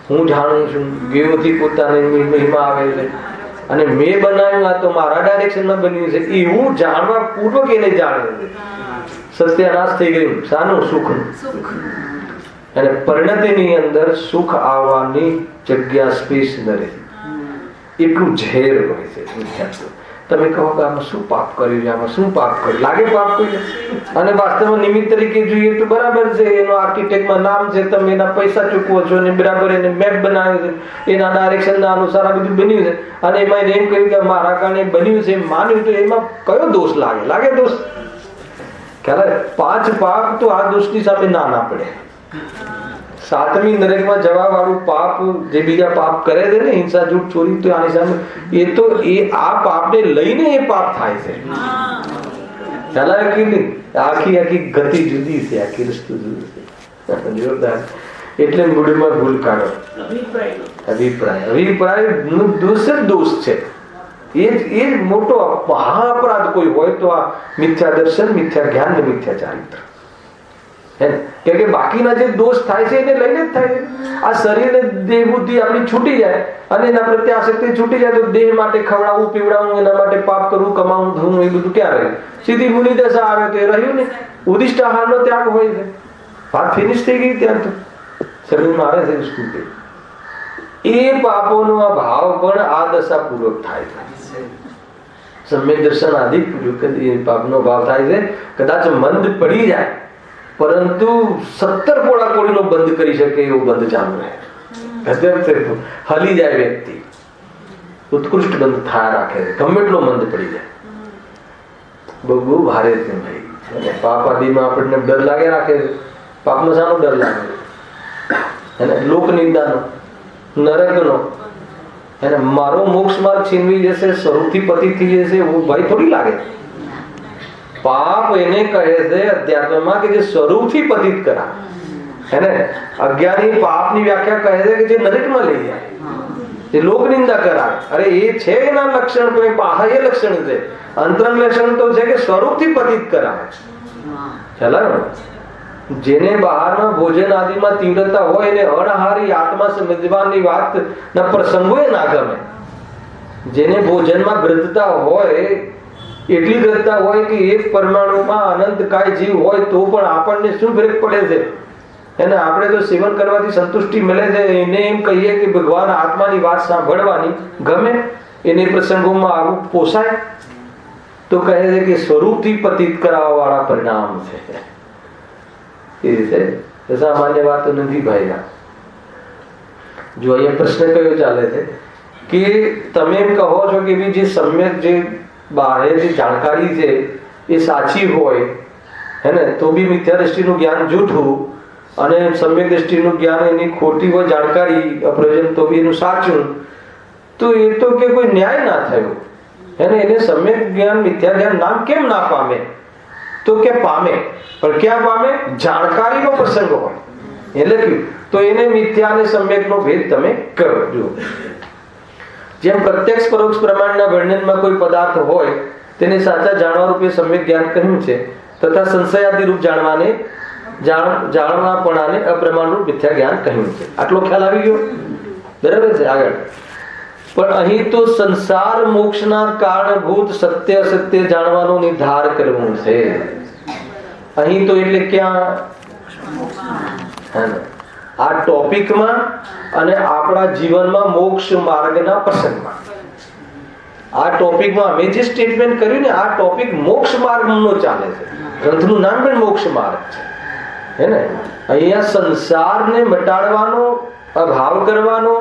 [SPEAKER 1] હું જાણું છું, ગેઓથી પોતાને મહિમા આવે છે અને મેં બનાવ્યું, આ તો મારા ડાયરેક્શનમાં બન્યું છે, એવું જાણવા પૂર્વક એને જાણે છે. સત્યાનાશ થઈ ગયું. શાનું? સુખનું. અને પરિણતિની અંદર સુખ આવવાની જગ્યા સ્પેસ ન રહે, એટલું ઝેર હોય છે. તમે કહો કે આમાં શું પાપ કર્યું છે, આમાં શું પાપ કર્યું? લાગે પાપ કર્યું અને વાસ્તવમાં નિમિત્ત તરીકે જોઈએ તો બરાબર છે. એનો આર્કિટેક્ટમાં નામ છે, તમે એના પૈસા ચૂકવો છો અને બરાબર એને મેપ બનાવ્યું છે, એના ડાયરેક્શનના અનુસાર આ બધું બન્યું છે અને એમાં એમ કહ્યું કે મારા કારણે બન્યું છે માન્યું, તો એમાં કયો દોષ લાગે દોષ? ખ્યાલ? 5 પાપ તો આ દોષની સામે ના પડે. 7મી નરકમાં જવા વાળું પાપ જે બીજા પાપ કરે છે ને, હિંસા, જૂઠ, ચોરી, તો આની સામે એ તો આ પાપને લઈને એ પાપ થાય છે. ખ્યાલ આવે કે નહીં? આખી ગતિ જુદી છે, આખી વસ્તુ જુદી છે. જોરદાર. એટલે મૂળમાં ભૂલ કાઢો. અભિપ્રાય દોષ જ દોષ છે. એ મોટો મહાઅપરાધ કોઈ હોય તો આ મિથ્યા દર્શન, મિથ્યા જ્ઞાન ને મિથ્યા ચારિત્ર. કે બાકીના જે દોષ થાય છે એને લઈને જ થાય છે. આ શરીર દેહ બુદ્ધિ આપણી છૂટી જાય અને એના પ્રત્યે આસક્તિ છૂટી જાય તો દેહ માટે ખવડાવવું, પીવડાવવું, એના માટે પાપ કરવું, કમાવું, ધોવું, એ બધું ક્યાં રહ્યું? સીધી મુનિ દશા આવે તો એ રહ્યું ને. ઉદિષ્ટ આહારનો ત્યાગ હોય છે, વાત ફિનિશ થઈ ગઈ. ત્યાં તો શરીરમાં આવે છે સ્કૂટી. એ પાપોનો આ ભાવ પણ આ દશા પૂર્વક થાય છે. સમ્યક દર્શન આદિ પૂર્વક એ પાપનો ભાવ થાય છે. કદાચ મંદ પડી જાય પરંતુ 17 પોળા કોળીનો બંધ કરી શકે એવો બંધ ચાલુ રહે. હલી જાય વ્યક્તિ, ઉત્કૃષ્ટ બંધ થયા રાખે છે. ગમે એટલો મંદ પડી જાય, બહુ ભારે છે ભાઈ. પાપ આદિમાં આપણને ડર લાગે રાખે છે. પાપનો શાનો ડર લાગે? અને લોક નિંદાનો, નરકનો, અને મારો મોક્ષ માર્ગ છીનવી જશે, સ્વરૂપથી પતિ થઈ જશે, એવું ભય થોડી લાગે. પાપ એને કહે છે અધ્યાત્મમાં કે જે સ્વરૂપથી પતિત કરા. એને અજ્ઞાની પાપની વ્યાખ્યા કહે છે કે જે નરકમાં લઈ જાય, જે લોક નિંદા કરાવે. અરે એ છે એના લક્ષણ, તો એ બાહ્ય લક્ષણ છે. અંતરંગ લક્ષણ તો છે કે સ્વરૂપથી પતિત કરાવે. ચાલો, જેને બહારના ભોજન આદિમાં તીવ્રતા હોય એને અણહારી આત્મા સમજવાની વાત ના પ્રસંગો ના ગમે. જેને ભોજનમાં ગ્રંથતા હોય, એટલી ગ્રંથતા હોય કે એક પરમાણુમાં અનંત કાય જીવ હોય તો પણ આપણને શું ફરક પડે છે? એને આપણે તો સેવન કરવાથી સંતુષ્ટિ મળે છે. એને એમ કહીએ કે ભગવાન આત્માની વાત સાંભળવાની ગમે, એને પ્રસંગોમાં આવું પોસાય તો કહે છે કે સ્વરૂપથી પતિત કરાવવા વાળા પરિણામ છે. એ રીતે સામાન્ય વાતો નથી ભાઈ. જો અહીંયા પ્રશ્ન કયો ચાલે છે કે તમે એમ કહો છો કે જે સમ્યક જે બહાર જે જાણકારી છે એ સાચી હોય હે ને, તો બી મિથ્યા દ્રષ્ટિનું જ્ઞાન જૂઠું અને સમ્યક દ્રષ્ટિનું જ્ઞાન એની ખોટી હોય જાણકારી અપ્રયોજન તો બી એનું સાચું, તો એ તો કે કોઈ ન્યાય ના થયો હે ને. એને સમ્યક જ્ઞાન મિથ્યા જ્ઞાન નામ કેમ ના પામે? તો કે પામે, પણ ક્યાં પામે? જાણકારીનો પ્રસંગ હોય એટલે તો એને મિથ્યા અને સમ્યકનો ભેદ તમે કરો. જો જેમ પ્રત્યક્ષ પરોક્ષ પ્રમાણના વર્ણનમાં કોઈ પદાર્થ હોય તેને સાચા જાણવા રૂપે સમ્યક જ્ઞાન કહ્યું છે, તથા સંશયાદિ રૂપ જાણવાપણાને અપ્રમાણ રૂપ મિથ્યા જ્ઞાન કહ્યું છે. આટલો ખ્યાલ આવી ગયો? બરાબર છે. આગળ પણ અહીં તો સંસાર મોક્ષના કારણભૂત સત્ય અસત્ય જાણવાનો નિર્ધાર કરવો છે. અહીં તો એટલે ક્યાં? આ ટોપિકમાં અને આપણા જીવનમાં મોક્ષ માર્ગના પ્રસંગમાં, આ ટોપિકમાં અમે જે સ્ટેટમેન્ટ કર્યું ને, આ ટોપિક મોક્ષ માર્ગનો ચાલે છે. ગ્રંથનું નામ પણ મોક્ષ માર્ગ છે, હે ને? અહીંયા સંસારને મટાડવાનો, અભાવ કરવાનો,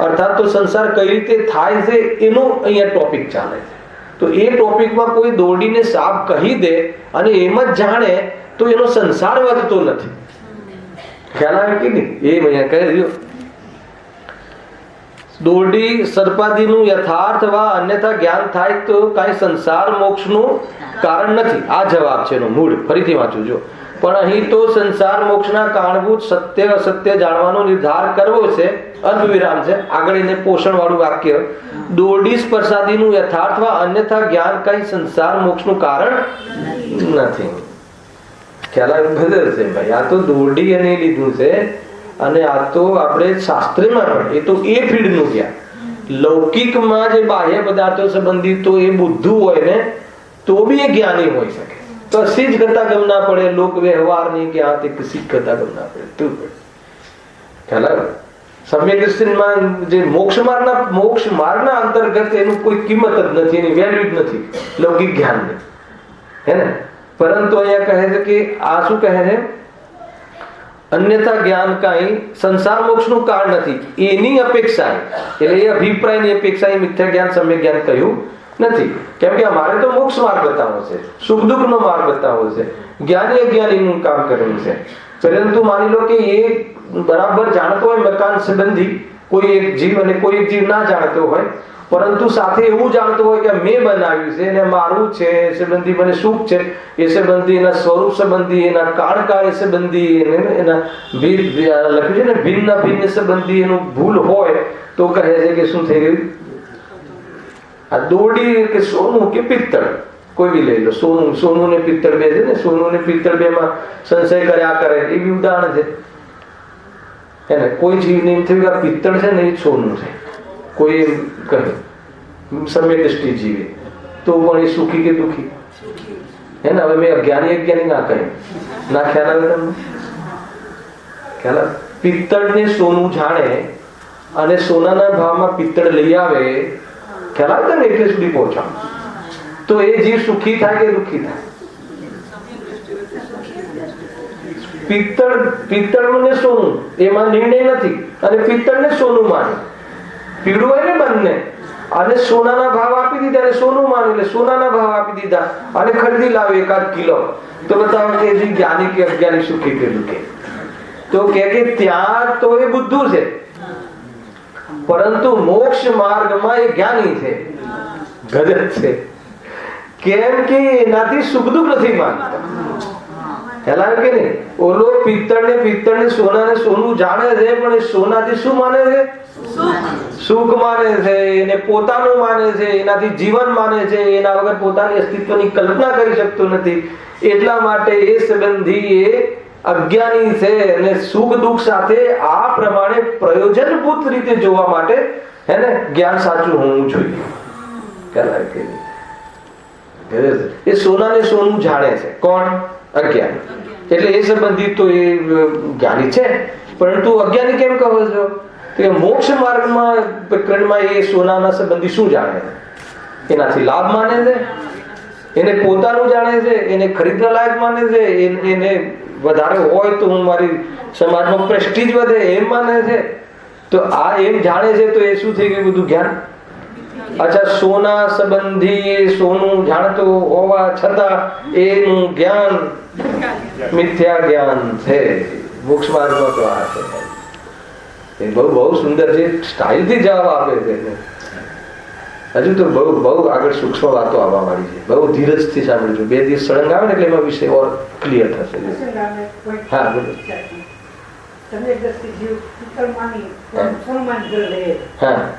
[SPEAKER 1] અર્થાત તો સંસાર કઈ રીતે થાય છે એનો અહીંયા ટોપિક ચાલે છે. તો એ ટોપિકમાં કોઈ દોડીને સાપ કહી દે અને એમ જ જાણે તો એનો સંસાર વધતો નથી. ખ્યાલ આવે કે નહીં? એ અહીંયા કહી રહ્યો, દોરડી સર્પાદિનું યથાર્થ વા અન્યથા જ્ઞાન થાય તો કાંઈ સંસાર મોક્ષનું કારણ નથી. આ જવાબ છે એનો મૂળ. ફરીથી વાંચું જો. પણ અહીં તો સંસાર મોક્ષના કારણભૂત સત્ય અસત્ય જાણવાનો નિર્ધાર કરવો છે. અલ્પવિરામ છે. આગળ એને પોષણ વાળું વાક્ય, દોરડી સ્પર્શાદિનું યથાર્થ વા અન્યથા જ્ઞાન કાંઈ સંસાર મોક્ષનું કારણ નથી. ખ્યાલ આવે? બદલ છે ભાઈ. આ તો દોરડી એને લીધું છે અને આ તો આપણે શાસ્ત્રમાં પણ એ તો એ ફીલ્ડનું જ્ઞાન. લૌકિકમાં જે બાહ્ય પદાર્થો સંબંધિત તો એ બુદ્ધુ હોય ને તો બી એ જ્ઞાની હોઈ શકે. તો કશી જ કરતા ગમ ના પડે, લોક વ્યવહારની કે આ તે કશી જ કરતા ગમ ના પડે. તું ખ્યાલ આવે? સમ્યક દૃષ્ટિમાં જે મોક્ષ માર્ગના અંતર્ગત એનું કોઈ કિંમત જ નથી, એની વેલ્યુ જ નથી લૌકિક જ્ઞાનની, હે ને? પરંતુ અહીંયા કહે છે કે આ શું કહે છે? અન્યથા જ્ઞાન કાંઈ સંસાર મોક્ષનું કારણ નથી એની અપેક્ષા, એટલે એ અભિપ્રાયની અપેક્ષા મિથ્યા જ્ઞાન સમ્યક જ્ઞાન કહ્યું નથી. કેમ કે અમારે તો મોક્ષ માર્ગ બતાવવો છે, સુખ દુઃખ નો માર્ગ બતાવવો છે, જ્ઞાની અજ્ઞાનીનું કામ કરવું છે. પરંતુ માની લો કે એ બરાબર જાણતો હોય મકાન સંબંધી કોઈ એક જીવ અને કોઈ એક જીવ ના જાણતો હોય, પરંતુ સાથે એવું જાણતો હોય કે મેં બનાવ્યું છે અને મારું છે, એ સંબંધી મને સુખ છે, એ સંબંધી એના સ્વરૂપ સંબંધી, એના કાળકાળ સંબંધી, એના લખ્યું છે ને ભિન્ન ભિન્ન સંબંધી એનું ભૂલ હોય તો કહે છે કે શું થઈ ગયું? આ દોરડી કે સોનું કે પિત્તળ કોઈ બી લઈ લો. સોનું ને પિત્તળ બે છે ને, સોનું ને પિત્તળ બે માં સંશય કર્યા કરે, એ બી ઉદાહરણ છે. એને કોઈ જીવને એમ થયું કે આ પિત્તળ છે ને એ સોનું છે, કોઈ એમ કહ્યું સમ્યક દ્રષ્ટિ જીવે તો પણ એ સુખી કે દુઃખી? હે ને? હવે મેં અજ્ઞાની ના કહ્યું, ના ખ્યાલ આવે તમને? ખ્યાલ આવે? પિત્તળ ને સોનું જાણે અને સોનાના ભાવમાં પિત્તળ લઈ આવે, ખ્યાલ આવે ને? એટલે સુધી પહોંચાડો તો એ જીવ સુખી થાય કે દુઃખી થાય? પિત્તળ ને સોનું એમાં નિર્ણય નથી અને પિત્તળ ને સોનું માને, પીળું હોય ને બંને, અને સોનાના ભાવ આપી દીધા અને સોનું માને એટલે સોનાના ભાવ આપી દીધા અને ખરીદી લાવે 1 કિલો, તો બતાવો કે જે જ્ઞાની કે અજ્ઞાની સુખી કે દુઃખી? તો કે ત્યાં તો એ બુદ્ધુ છે, પરંતુ મોક્ષ માર્ગમાં એ જ્ઞાની છે, ગજત છે. કેમ કે એનાથી સુખ દુઃખ નથી માનતા. હેલા કે નહીં? ઓલો પિત્તળ ને સોના ને સોનું જાણે છે, પણ એ સોનાથી શું માને છે? સુખ માને છે, એને પોતાનું માને છે, એનાથી જીવન માને છે, એના વગર પોતાની અસ્તિત્વની કલ્પના કરી શકતો નથી. એટલા માટે એ સંબંધી એ અજ્ઞાની છે અને સુખ દુઃખ સાથે આ પ્રમાણે પ્રયોજનભૂત રીતે જોવા માટે હે ને જ્ઞાન સાચું હોવું જોઈએ. એ સોનાને સોનું જાણે છે. કોણ? અજ્ઞાની. એટલે એ સંબંધિત તો એ જ્ઞાની છે, પરંતુ અજ્ઞાની કેમ કહો છો? તો મોક્ષ માર્ગમાં પ્રકરણમાં એ સોનાના સંબંધી શું જાણે છે? એનાથી લાભ માને છે, એને પોતાનું જાણે છે, એને ખરીદવા લાયક માને છે, એને વધારે હોય તો હું મારી સમાજમાં પ્રેસ્ટીજ વધે એમ માને છે. તો આ એમ જાણે છે તો એ શું થઈ ગયું? બધું જ્ઞાન. અચ્છા, સોના સંબંધી સોનું જાણતો હોવા છતાં એનું જ્ઞાન મિથ્યા જ્ઞાન છે. મોક્ષ માર્ગમાં તો આ છે. એ બહુ સુંદર છે, સ્ટાઇલથી જવાબ આપે છે. હજુ તો બહુ આગળ સૂક્ષ્મ વાતો આવવા વાળી છે. બહુ ધીરજથી સાંભળજો. 2 દિવસ સળંગ આવે ને એટલે એમાં વિષય ઓર ક્લિયર થશે. હા, બોલો.
[SPEAKER 2] સમ્યક દ્રષ્ટિ જીવ પિત્તળમાંની સોનમાંની ઘર લે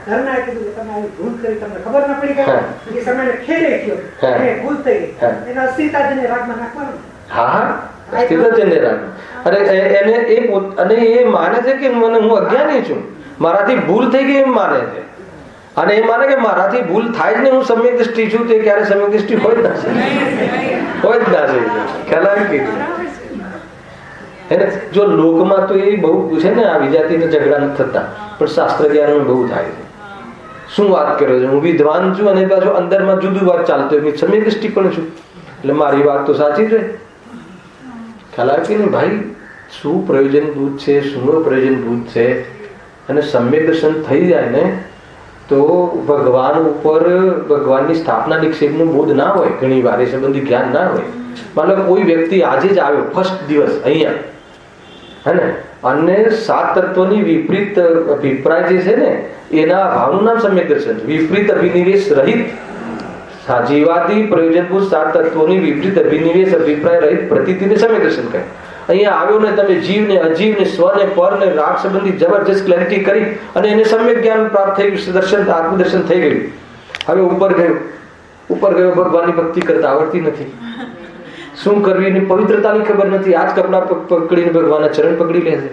[SPEAKER 2] ઘરના કીધું કે તમે આવી ભૂલ કરી તમને ખબર ન પડી ગઈ એ સમયે ખેડે ગયો એને ભૂલ થઈ ગઈ એના અસ્તિત્વને રાગમાં નાખવાનું.
[SPEAKER 1] હા અસ્તિત્વજન્ય રાગ. અરે એને એ માને છે કે હું અજ્ઞાની છું, મારાથી ભૂલ થઈ ગઈ એમ માને છે. અને એ માને કે મારાથી ભૂલ થાય જ નહીં, હું સમ્યક દ્રષ્ટિ છું. તે ક્યારે સમ્યક દ્રષ્ટિ હોય જ ના છે, હોય જ ના છે. ખ્યાલ આવી કે જો લોકમાં તો એ બહુ છે ને, આ વિજાતિને ઝઘડા નથી થતા, પણ શાસ્ત્ર જ્ઞાન બહુ થાય છે. શું વાત કર્યો છે, હું વિદ્વાન છું અને પાછું અંદરમાં જુદું વાત ચાલતો હોય, સમ્યક દ્રષ્ટિ પણ છું, એટલે મારી વાત તો સાચી જ હોય. ખ્યાલ આવે કે નહીં ભાઈ, શું પ્રયોજનભૂત છે, શું અપ્રયોજનભૂત છે. અને સમ્યક દર્શન થઈ જાય ને તો ભગવાન ઉપર ભગવાનની સ્થાપના નિક્ષેપનો બોધ ના હોય. ઘણી વાર એ સંબંધી જ્ઞાન ના હોય. માનો કોઈ વ્યક્તિ આજે જ આવ્યો ફર્સ્ટ દિવસ અહીંયા, હે ને, અને 7 તત્વની વિપરીત અભિપ્રાય જે છે ને એના ભાવનું નામ સમ્યક દર્શન. વિપરીત અભિનિવેશ રહિત જીવાદી પ્રયોજનભૂત 7 તત્વોની વિપરીત અભિનિવેશ અભિપ્રાય રહિત પ્રતીતિને સમ્યક દર્શન કહે. અહીંયા આવ્યો ને તમે જીવને અજીવને સ્વને પરને રાગ સંબંધી જબરજસ્ત ક્લેરિટી કરી અને એને સમ્યક જ્ઞાન પ્રાપ્ત થઈ ગયું, દર્શન આત્મદર્શન થઈ ગયું. હવે ઉપર ગયો ભગવાનની ભક્તિ કરતા આવડતી નથી, શું કરવી એની પવિત્રતાની ખબર નથી. આજ કપડા પકડીને ભગવાનના ચરણ પકડી લે છે.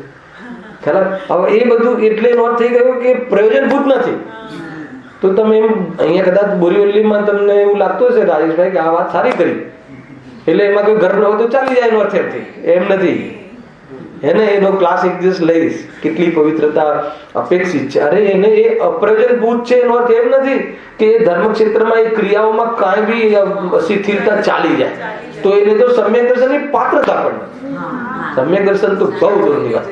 [SPEAKER 1] ખ્યાલ. હવે એ બધું એટલે નોટ થઈ ગયું કે પ્રયોજનભૂત નથી. તો તમે અહીંયા કદાચ બોરીવલીમાં તમને એવું લાગતું હશે રાજેશભાઈ કે આ વાત સારી કરી, એટલે એમાં કોઈ ઘર ન હોય તો ચાલી જાય એનો અર્થ એમ નથી. એને એનો ક્લાસ એક દિવસ લઈશ, કેટલી પવિત્રતા અપેક્ષિત છે. અરે એને એ અપ્રયોજનભૂત છે એનો અર્થ એમ નથી કે ધર્મ ક્ષેત્રમાં એ ક્રિયાઓમાં કાંઈ બી શિથિલતા ચાલી જાય તો એને તો સમ્યક દર્શનની પાત્રતા પણ નથી. સમ્યક દર્શન તો બહુ દૂરની વાત.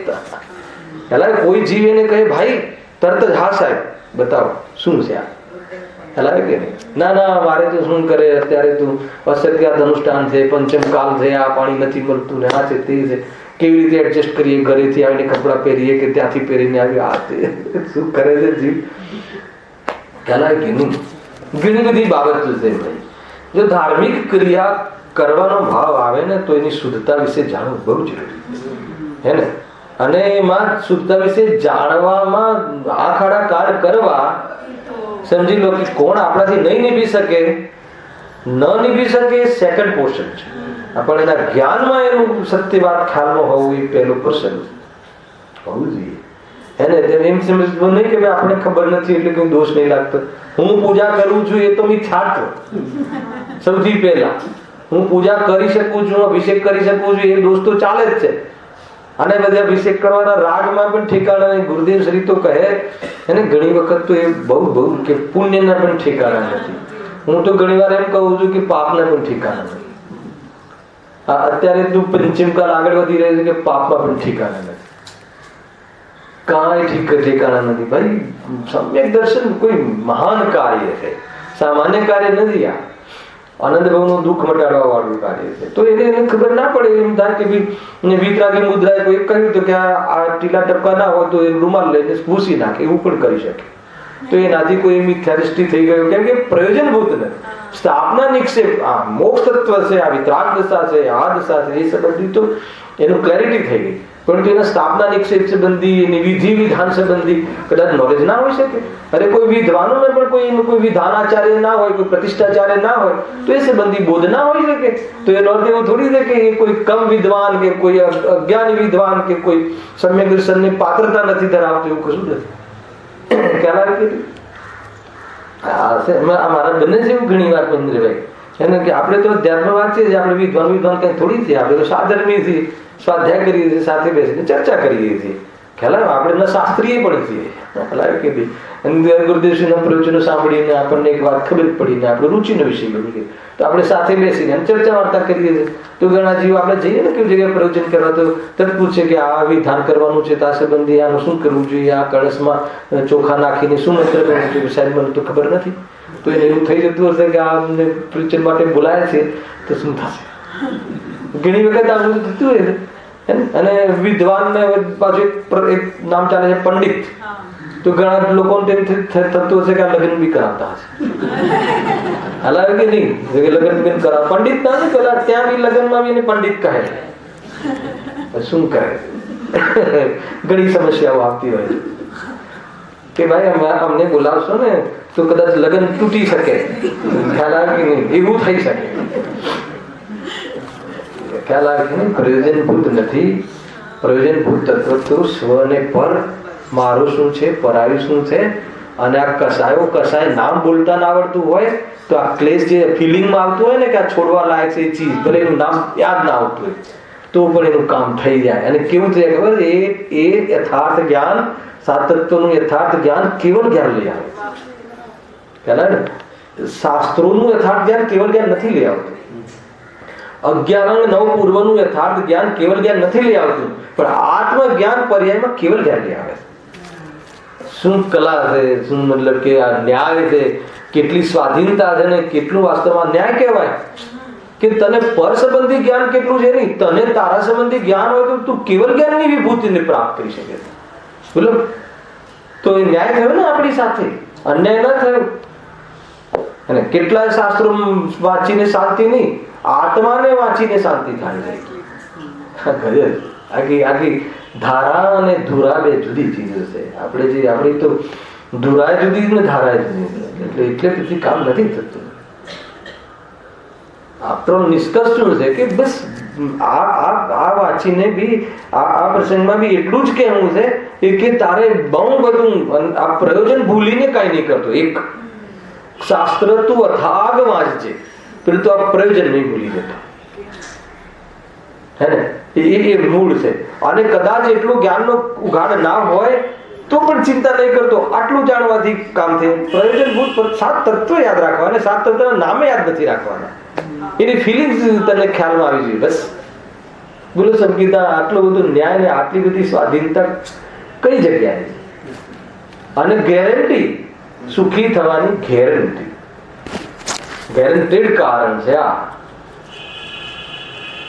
[SPEAKER 1] એટલે કોઈ જીવ એને કહે ભાઈ તરત જ હા સાહેબ બતાવો શું છે આ, હલાવે કે ના મારે તો શું કરે, અત્યારે તું અસત્ય અનુષ્ઠાન છે, પંચમ કાલ છે, આ પાણી નથી મળતું ને આ છે તે છે, કેવી રીતે એડજસ્ટ કરીએ, ઘરેથી આવીને કપડાં પહેરીએ કે ત્યાંથી પહેરીને આવી, આ તે શું કરે છે જીવ. હલાવે કે નહીં. ઘણી બધી બાબતો છે ભાઈ. જો ધાર્મિક ક્રિયા કરવાનો ભાવ આવે ને તો એની શુદ્ધતા વિશે જાણવું બહુ જરૂરી હે ને. અને એમાં શુદ્ધતા વિશે જાણવામાં આંખ આડા કાળ કરવા, સમજી લો કે કોણ આપણાથી નહીં નિભી શકે, ન નિભી શકે સેકન્ડ પોર્શન છે. પણ એના જ્ઞાનમાં એનું સત્ય વાત ખ્યાલમાં હોવું એ પહેલું પ્રસંગ હોવું જોઈએ. એને એમ સમજવું નહીં કે આપણે ખબર નથી એટલે કે દોષ નહીં લાગતો. હું પૂજા કરું છું એ તો મિથ્યાત્વ. સૌથી પહેલા હું પૂજા કરી શકું છું, અભિષેક કરી શકું છું, એ દોષ તો ચાલે જ છે. અને બધા અભિષેક કરવાના રાગમાં પણ ઠેકાણા નહીં. ગુરુદેવ શ્રી તો કહે એને ઘણી વખત તો એ બહુ કે પુણ્યના પણ ઠેકાણા નથી. હું તો ઘણી વાર એમ કહું છું કે પાપના પણ ઠેકાણા નથી. અત્યારે તું પંચમકાલ આગળ વધી રહ્યો છે કે પાપમાં પણ ઠેકાણા નથી, કાંઈ ઠેકાણા નથી ભાઈ. સમ્યક દર્શન કોઈ મહાન કાર્ય છે, સામાન્ય કાર્ય નથી. આ આનંદ ભાવનું દુઃખ મટાડવા વાળું કાર્ય છે. તો એને ખબર ના પડે, એમ થાય કે વિતરાગી મુદ્રાએ કોઈ કહ્યું તો કે આ ટીલા ટપકા ના હોય તો એ રૂમાલ લઈને ભૂસી નાખે, એવું પણ કરી શકે. તો એનાથી કોઈ મિથ્યાદૃષ્ટિ થઈ ગયો, કેમ કે પ્રયોજનભૂત નથી. સ્થાપના નિક્ષેપ, આ મોક્ષ તત્વ છે, આ વિતરાગ દશા છે, આ દશા છે, એ સંબંધી તો એનું ક્લેરિટી થઈ ગઈ. પરંતુ એના સ્થાપના નિક્ષેપ સંબંધી, એની વિધિ વિધાન સંબંધી કદાચ નોલેજ ના હોઈ શકે. અરે કોઈ વિદ્વાનોને પણ કોઈ વિધાન આચાર્ય ના હોય, કોઈ પ્રતિષ્ઠાચાર્ય ના હોય તો એ સંબંધી બોધ ના હોઈ શકે. તો એનો અર્થ એવો થોડી છે કે એ કોઈ કમ વિદ્વાન કે કોઈ અજ્ઞાની વિદ્વાન કે કોઈ સમ્યક દર્શનની પાત્રતા નથી ધરાવતું, એવું કશું નથી. ખ્યાલ આવે કે મારા બંને છે એવું ઘણી વાર મહેન્દ્રભાઈ એને કે આપણે તો અધ્યાત્મ વાંચીએ છીએ, આપણે વિદ્વાન કઈ થોડી છીએ. આપણે તો સાધર્મી છીએ, સ્વાધ્યાય કરીએ છીએ, સાથે બેસીને ચર્ચા કરીએ છીએ. ખ્યાલ આવે, આપણે શાસ્ત્રીય પણ છીએ. ખ્યાલ આવે કે ગુરુદેવશ્રીના પ્રવચનો સાંભળીને આપણને એક વાત ખબર પડીને આપણે રુચિનો વિષય બની ગયો તો આપણે સાથે બેસીને ચર્ચા વાર્તા કરીએ છીએ. તો ઘણા જીવો આપણે જઈએ ને કેવી જગ્યાએ પ્રવચન કરવા તો તરત પૂછે કે આ વિધાન કરવાનું છે, આ સંબંધી આનું શું કરવું જોઈએ, આ કળશમાં ચોખા નાખીને શું મંત્ર કરવું જોઈએ, સાહેબ મને તો ખબર નથી. તો એને એવું થઈ જતું હશે કે આ અમને પ્રવચન માટે બોલાય છે તો શું થશે. ઘણી વખત આ બધું થતું હોય. અને વિદ્વાન ને પાછું એક નામ ચાલે છે પંડિત. તો ઘણા લોકો થતું હશે કે આ લગ્ન બી કરાવતા હશે. હલાવે કે નહીં લગ્ન કરાવ પંડિત ના પેલા ત્યાં બી લગ્નમાં બી પંડિત કહે. શું કરે ઘણી સમસ્યાઓ આવતી હોય છે કે ભાઈ અમને બોલાવશો ને તો કદાચ લગ્ન તૂટી શકે, ખ્યાલ આવે કે નહીં, એવું થઈ શકે, ખ્યાલ આવે કે નહીં. પ્રયોજનભૂત નથી. પ્રયોજનભૂત તત્વ તો સ્વ ને પર, મારું શું છે, પરાયું શું છે. અને આ કસાય નામ બોલતા ના આવડતું હોય તો આ ક્લેશ જે ફિલિંગમાં આવતું હોય ને કે આ છોડવા લાયક છે એ ચીજ, ભલે એનું નામ યાદ ના આવતું હોય તો પણ એનું કામ થઈ જાય. અને કેવું થાય ખબર, એ યથાર્થ જ્ઞાન, સાતત્વનું યથાર્થ જ્ઞાન કેવળ જ્ઞાન લઈ આવે. ખ્યાલ ને, શાસ્ત્રોનું યથાર્થ જ્ઞાન કેવળ જ્ઞાન નથી લઈ આવતું. અજ્ઞાન નવ પૂર્વનું યથાર્થ જ્ઞાન કેવળ જ્ઞાન નથી લઈ આવતું, પણ આત્મ જ્ઞાન પર્યાયમાં કેવળ જ્ઞાન લઈ આવે. શું કલા છે, શું મતલબ કે આ ન્યાય છે, કેટલી સ્વાધીનતા છે ને કેટલું વાસ્તવમાં ન્યાય કહેવાય કે તને પર સંબંધી જ્ઞાન કેટલું છે નહીં, તને તારા સંબંધી જ્ઞાન હોય તો તું કેવળ જ્ઞાનની વિભૂતિને પ્રાપ્ત કરી શકે. બોલો, તો એ ન્યાય થયો ને આપણી સાથે, અન્યાય ન થયો. અને કેટલાય શાસ્ત્રો વાંચીને શાંતિ નહીં, આત્માને વાંચીને શાંતિ થાય છે. આખી ધારા અને ધુરા બે જુદી ચીજો છે. આપણે જે આપણી તો ધુરાય જુદી ને ધારાય જુદી, એટલે પછી કામ નથી થતું. આપણો નિષ્કર્ષ શું છે કે બસ આ વાંચીને બી આ પ્રસંગમાં બી એટલું જ કહેવું છે કે તારે બહુ બધું આ પ્રયોજન ભૂલીને કઈ નહીં કરતો. એક શાસ્ત્ર તું અથાગ વાંચજે, પેલું તો આ પ્રયોજન નહીં ભૂલી જતા, હે ને, એ મૂળ છે. અને કદાચ એટલું જ્ઞાનનો ઉઘાડ ના હોય તો પણ ચિંતા નહીં કરતો, આટલું જાણવાથી કામ થાય. પ્રયોજનભૂત 7 તત્વ યાદ રાખવા, અને 7 તત્વના નામે યાદ નથી રાખવાના, એની ફિલિંગ્સ તને ખ્યાલમાં આવી જોઈએ. બસ બોલો સંગીતા, આટલું બધું ન્યાય ને આટલી બધી સ્વાધીનતા કઈ જગ્યાએ? અને ગેરંટી, સુખી થવાની ગેરંટી, ગેરંટેડ કારણ છે આ,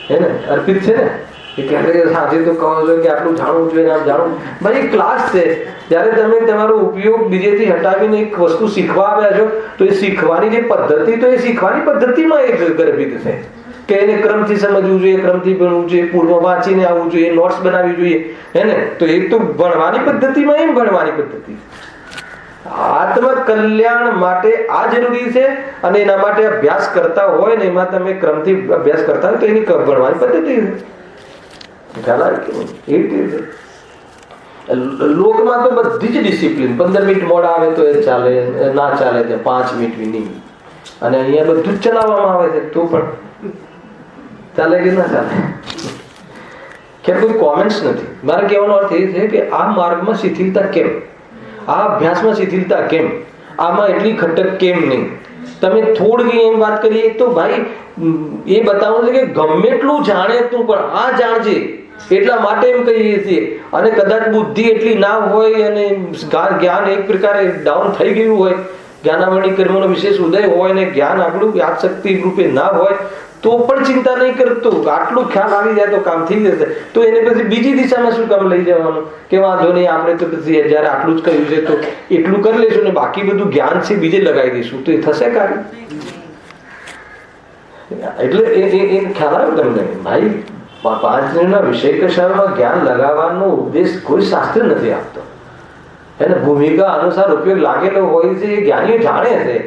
[SPEAKER 1] હે ને, અર્પિત છે ને. સાંજે તો કહો છો કે આટલું જાણવું જોઈએ, આમ જાણવું. ભાઈ ક્લાસ છે, જયારે તમે તમારો ઉપયોગ બીજેથી હટાવીને એક વસ્તુ શીખવા આવ્યા છો તો એ શીખવાની જે પદ્ધતિ, તો એ શીખવાની પદ્ધતિમાં એક ગર્ભિત છે કે એને ક્રમથી સમજવું જોઈએ, ક્રમથી ભણવું જોઈએ, પૂર્વ વાંચીને આવવું જોઈએ, નોટ્સ બનાવવી જોઈએ, હે ને. તો એ તો ભણવાની પદ્ધતિમાં એમ ભણવાની પદ્ધતિ. આત્મ કલ્યાણ માટે આ જરૂરી છે, અને એના માટે અભ્યાસ કરતા હોય ને એમાં તમે ક્રમથી અભ્યાસ કરતા હોય તો એની ભણવાની પદ્ધતિ છે. લોકમાં તો બધી જ ડિસિપ્લિન, 15 મિનિટ મોડા આવે તો એ ચાલે, ના ચાલે તો 5 મિનિટ વિની, અને અહીંયા બધું જ ચલાવવામાં આવે છે તો પણ ચાલે કે ના ચાલે. કે કોઈ કોમેન્ટ્સ નથી. મારે કહેવાનો અર્થ એ છે કે આ માર્ગમાં શિથિલતા કેમ, આ અભ્યાસમાં શિથિલતા કેમ, આમાં એટલી ખટક કેમ નહીં. તમે થોડી એમ વાત કરીએ તો ભાઈ એ બતાવવું છે કે ગમે એટલું જાણે તું પણ આ જાણજે, એટલા માટે એમ કહીએ છીએ. અને કદાચ બુદ્ધિ એટલી ના હોય અને જ્ઞાન એક પ્રકારે ડાઉન થઈ ગયું હોય, જ્ઞાનાવરણી કર્મોનો વિશેષ ઉદય હોય ને જ્ઞાન આપણું યાદશક્તિ રૂપે ના હોય તો પણ ચિંતા નહીં કરતો. આટલું ખ્યાલ આવી જાય તો કામ થઈ જશે. તો એને પછી બીજી દિશામાં શું કામ લઈ જવાનું કે વાંધો નહીં, આપણે તો પછી જયારે આટલું જ કહ્યું છે તો એટલું કરી લઈશું ને બાકી બધું જ્ઞાન છે બીજે લગાવી દઈશું તો એ થશે કાર્ય. એટલે એ ખ્યાલ આવે તમને ભાઈ, 5 મિનિટના વિષય કશામાં જ્ઞાન લગાવવાનો ઉપદેશ કોઈ શાસ્ત્ર નથી આપતો. એને ભૂમિકા અનુસાર ઉપયોગ લાગેલો હોય છે, એ જ્ઞાનીઓ જાણે છે.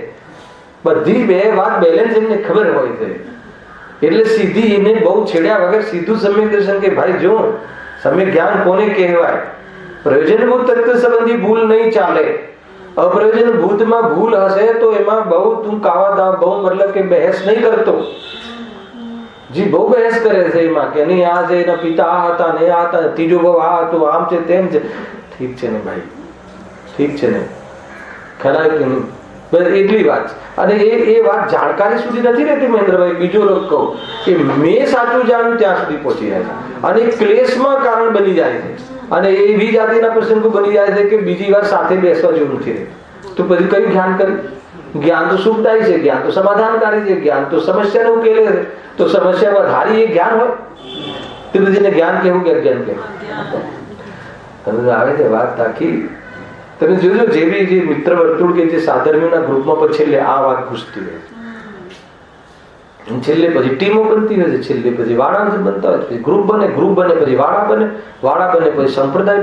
[SPEAKER 1] બધી બે વાત બેલેન્સ એમને ખબર હોય છે. એટલે સીધી એને બહુ છેડ્યા વગર સીધું સમ્યક દર્શન કે ભાઈ જો સમ્યક જ્ઞાન કોને કહેવાય. પ્રયોજનભૂત તત્વ સંબંધી ભૂલ નહીં ચાલે. અપ્રયોજનભૂતમાં ભૂલ હશે તો એમાં બહુ તું કાવા દા, બહુ મતલબ કે બહેસ નહીં કરતો. જી બહુ બહેસ કરે છે એમાં કે નહીં આ છે, એના પિતા આ હતા ને આ હતા, ત્રીજો બહુ આ હતું, આમ છે તેમ છે. ઠીક છે ને ભાઈ, ઠીક છે ને, ખરા કે નહીં, બસ એટલી વાત. અને એ વાત જાણકારી સુધી નથી રહેતી મહેન્દ્રભાઈ. બીજો લોક કહું કે મેં સાચું જાણ્યું ત્યાં સુધી પહોંચી જાય છે, અને ક્લેશમાં કારણ બની જાય છે, અને એવી જાતિના પ્રસંગો બની જાય છે કે બીજી વાર સાથે બેસવા જેવું નથી રહેતું. તો પછી કયું જ્ઞાન કર્યું? જ્ઞાન તો સુખદાયી છે, જ્ઞાન તો સમાધાનકારી છે, જ્ઞાન તો સમસ્યાને ઉકેલે છે. તો સમસ્યા વધારી એ જ્ઞાન હોય તો જેને જ્ઞાન કેવું કે અજ્ઞાન કેવું આવે છે વાત આખી. તમે જોજો જે બી જે મિત્ર વર્તુળ કે જે સાધર્મીઓના ગ્રુપમાં પછી આ વાત ઘૂસતી હોય છેલ્લે પછી ટીમો બનતી હોય છે, છેલ્લે પછી વાડા બનતા હોય, પછી ગ્રુપ બને, પછી વાડા બને, પછી સંપ્રદાય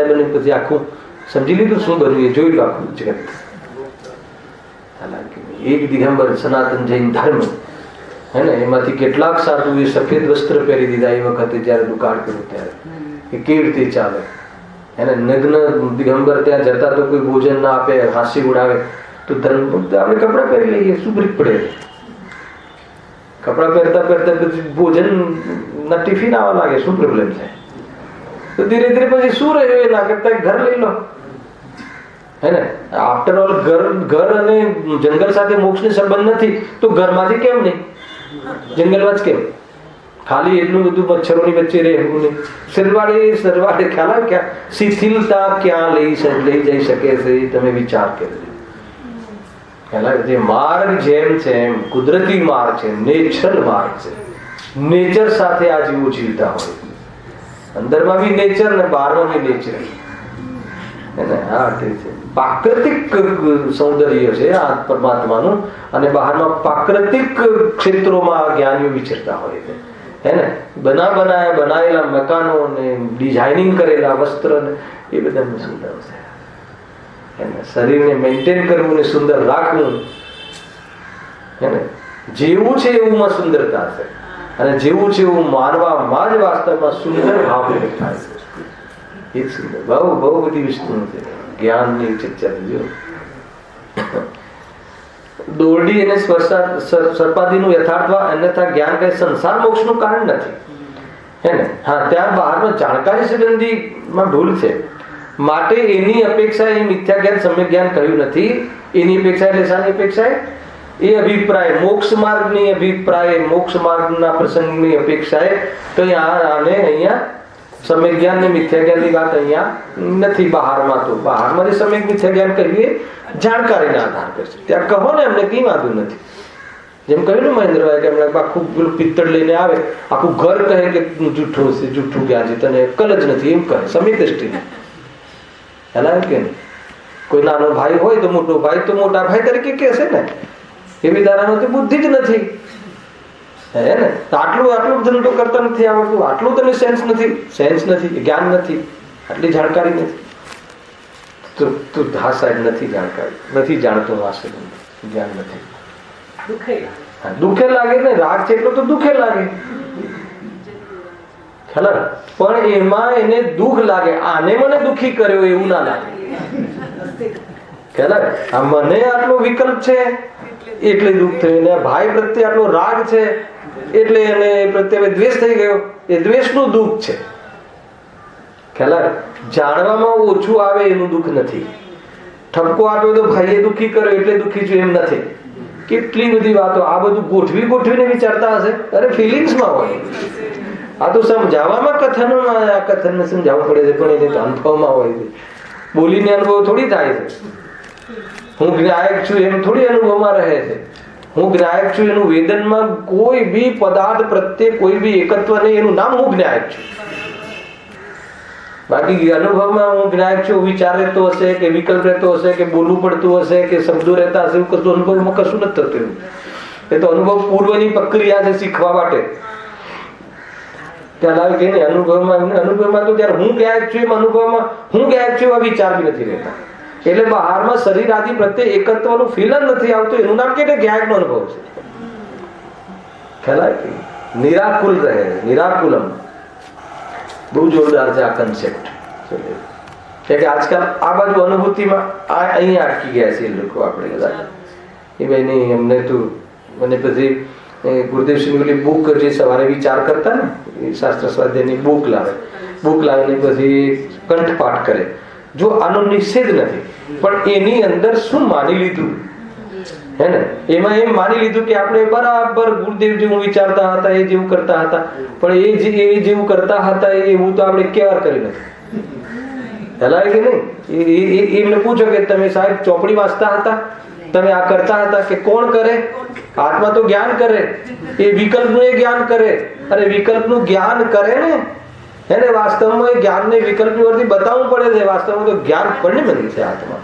[SPEAKER 1] બને, પછી આખું સમજી લીધું શું બન્યું એ જોઈ લો આખું જગત. એક દિગંબર સનાતન જૈન ધર્મ હે ને, એમાંથી કેટલાક સાધુએ સફેદ વસ્ત્ર પહેરી દીધા એ વખતે જયારે દુકાળ કર્યું ત્યારે. એ કેવી રીતે ચાલે? એને નગ્ન દિગંબર ત્યાં જતા તો કોઈ ભોજન ના આપે, હાંસી ઉડાવે તો ધર્મ આપણે કપડા પહેરી લઈએ, શું બ્રેક પડે? કપડા પહેરતા પછી ભોજન ના ટિફિન આવવા લાગે, શું પ્રોબ્લેમ છે? તો ધીરે ધીરે પછી શું રહ્યું એ ના કરતા ઘર લઈ લો હે ને. આફ્ટર ઓલ ઘર અને જંગલ સાથે મોક્ષનો સંબંધ નથી તો ઘરમાંથી કેમ નહીં, જંગલમાં જ કેમ? ખાલી એટલું બધું મચ્છરોની વચ્ચે રહેવું નહીં. સરવાળે ખ્યાલ આવે ક્યાં શિથિલતા ક્યાં લઈ જઈ શકે છે તમે વિચાર કરજો. જે માર્ગ જેમ છે એમ કુદરતી માર્ગ છે, નેચરલ માર્ગ છે. નેચર સાથે આ જીવો જીવતા હોય, અંદરમાં બી નેચર ને બહારમાં બી નેચર. પ્રાકૃતિક સૌંદર્ય છે આ પરમાત્માનું, અને બહારમાં પ્રાકૃતિક ક્ષેત્રોમાં જ્ઞાનીઓ વિચરતા હોય છે હે ને. બનાયેલા મકાનો ને ડિઝાઇનિંગ કરેલા વસ્ત્ર ને એ બધા સુંદર છે. શરીરને મેન્ટેન કરવું ને સુંદર રાખવું હે ને. જેવું છે એવું સુંદરતા છે, અને જેવું છે એવું માનવામાં જ વાસ્તવમાં સુંદર ભાવ થાય છે. એ સુંદર બહુ બધી વસ્તુ છે જ્ઞાનની ચર્ચા. દોરડી અને સર્પાદીનું યથાર્થવા અન્યથા જ્ઞાન કઈ સંસાર મોક્ષનું કારણ નથી હે ને. હા, ત્યાં બહારમાં જાણકારી સંબંધીમાં ભૂલ છે, માટે એની અપેક્ષા એ મિથ્યા જ્ઞાન સમ્યક જ્ઞાન કહ્યું નથી. એની અપેક્ષા એટલે શાની અપેક્ષા? એ અભિપ્રાય મોક્ષ માર્ગની અભિપ્રાય, મોક્ષ માર્ગના પ્રસંગની અપેક્ષાએ કઈ આને અહીંયા સમ્યક જ્ઞાન ને મિથ્યા જ્ઞાનની વાત અહીંયા નથી. બહારમાં તો બહારમાં જે સમ્યક મિથ્યા જ્ઞાન કહીએ જાણકારીના આધાર પર છે. ત્યાં કહો ને એમને કઈ વાંધો નથી. જેમ કહ્યું ને મહેન્દ્રભાઈ કે એમને આખું પેલું પિત્તળ લઈને આવે, આખું ઘર કહે કે જૂઠું છે, જૂઠું જ્ઞાન છે, તને અક્કલ જ નથી એમ કહે સમ્યક દ્રષ્ટિને. હેલા કે કોઈ નાનો ભાઈ હોય તો મોટો ભાઈ તો મોટા ભાઈ તરીકે કે છે ને, એવી દારાનો તો બુદ્ધિ જ નથી હે ને. આટલું ધંધો કરતા નથી આવડતું, આટલું તને સેન્સ નથી, જ્ઞાન નથી, આટલી જાણકારી નથી. તું હા સાહેબ નથી જાણકારી, નથી જાણતો, જ્ઞાન નથી. દુઃખે લાગે ને, રાગ છે એટલો તો દુઃખે લાગે પણ એમાં એને દુઃખ લાગે. આને મને દુઃખી કર્યો એવું ના લાગે. આ મને આટલો વિકલ્પ છે એટલે દુઃખ થયું, ને ભાઈ પ્રત્યે આટલો રાગ છે એટલે એને પ્રત્યે દ્વેષ થઈ ગયો, એ દ્વેષનું દુઃખ છે. જાણવામાં ઓછું આવે એનું દુઃખ નથી. ઠપકો આપ્યો તો ભાઈએ દુઃખી કર્યો એટલે દુઃખી છું એમ નથી. કેટલી બધી વાતો આ બધું ગોઠવીને વિચારતા હશે. અરે ફિલિંગ્સમાં હોય. આ તો સમજાવવામાં કથનમાં સમજાવવું પડે છે, પણ એને તો અનુભવમાં હોય છે. બોલીને અનુભવ થોડી થાય છે. હું જ્ઞાયક છું એમ થોડી અનુભવમાં રહે છે. હું જ્ઞાયક છું એનું વેદનમાં કોઈ બી પદાર્થ પ્રત્યે કોઈ બી એકત્વ નહીં, એનું નામ હું જ્ઞાયક છું. બાકી અનુભવમાં હું જ્ઞાયક છું વિચાર રહેતો હશે કે વિકલ્પ રહેતો હશે કે બોલવું પડતું હશે કે શબ્દો રહેતા હશે, એવું કશું અનુભવમાં કશું નથી થતું. એ તો અનુભવ પૂર્વની પ્રક્રિયા છે શીખવા માટે. અનુભવમાં તો ત્યારે હું જ્ઞાયક છું એમ અનુભવમાં હું જ્ઞાયક છું એવા વિચાર બી નથી રહેતા. એટલે બહારમાં શરીર આદિ પ્રત્યે એકત્વનું ફીલ જ નથી આવતું, એનું નામ કે જ્ઞાયકનો અનુભવ છે. ખ્યાલ આવે? નિરાકુલ રહે, નિરાકુલમ બહુ જોરદાર છે આ કન્સેપ્ટ. કે આજકાલ આ બાજુ અનુભૂતિમાં અહીંયા અટકી ગયા છે એ લોકો. આપણે બધા એ ભાઈ નહીં અમને તો મને પછી ગુરુદેવસિંહની બુક જે સવારે વિચાર કરતા ને, શાસ્ત્ર સ્વાધ્યાયની બુક લાવીને પછી કંઠપાઠ કરે. જો આનો નિષેધ નથી, પણ એની અંદર શું માની લીધું હે ને, એમાં એમ માની લીધું કે આપણે બરાબર ગુરુદેવ જેવું વિચારતા હતા, એ જેવું કરતા હતા, પણ એ જેવું કરતા હતા એવું તો આપણે કેવાર કરી નથી. હલાય કે નહીં? એમને પૂછો કે તમે સાહેબ ચોપડી વાંચતા હતા, તમે આ કરતા હતા કે કોણ કરે? આત્મા તો જ્ઞાન કરે, એ વિકલ્પનું એ જ્ઞાન કરે. અને વિકલ્પનું જ્ઞાન કરે ને એને વાસ્તવમાં એ જ્ઞાનને વિકલ્પની વરથી બતાવવું પડે છે. વાસ્તવમાં તો જ્ઞાન પરણિબંધ છે આત્મા.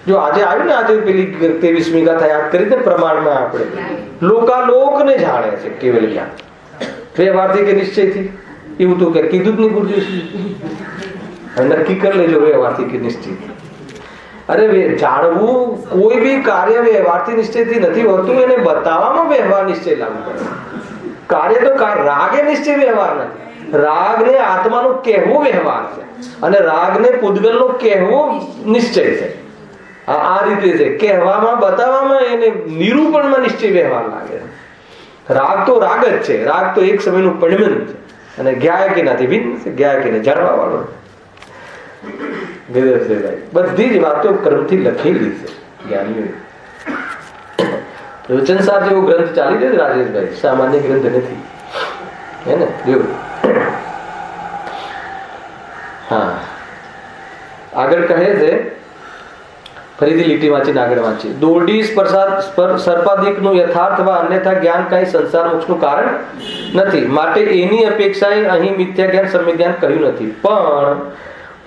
[SPEAKER 1] જો આજે આવ્યું ને, આજે પેલી 23મી ગાથા યાદ કરી ને પ્રમાણમાં આપણે લોકાલોકને જાણે છે કેવલ જ્ઞાન, વ્યવહારથી કે નિશ્ચયથી. એવું તો કીધું જ નહીં ગુરુજી, નક્કી કરી લેજો વ્યવહારથી કે નિશ્ચયથી. અરે જાણવું કોઈ બી કાર્ય વ્યવહારથી નિશ્ચયથી નથી હોતું, એને બતાવવામાં વ્યવહાર નિશ્ચય લાગુ પડે. કાર્ય તો રાગ એ નિશ્ચય વ્યવહાર નથી, રાગને આત્માનો કહેવો વ્યવહાર છે અને રાગને પૂતગલનો કહેવો નિશ્ચય છે. આ રીતે છે, કહેવામાં બતાવવામાં એને નિરૂપણમાં નિશ્ચય વ્યવહાર લાગે છે. રાગ તો રાગ જ છે, રાગ તો એક સમયનું પરિણમ છે અને જ્ઞાયકીનાથી ભિન્ન છે, જ્ઞાયકીને જાણવા વાળો. બધી જ વાતો ક્રમથી લખેલી છે જ્ઞાનીઓ. વચનસાર જેવો ગ્રંથ ચાલી રહ્યો રાજેશભાઈ, સામાન્ય ગ્રંથ નથી, હે ને? જો હા, આગળ કહે છે, ફરીથી લીટી વાંચીને આગળ વાંચીએ. દોરડી સર્પાદિકનું યથાર્થમાં અન્યથા જ્ઞાન કઈ સંસાર મોક્ષનું કારણ નથી, માટે એની અપેક્ષાએ અહીં મિથ્યા જ્ઞાન સમ્યક જ્ઞાન કહ્યું નથી. પણ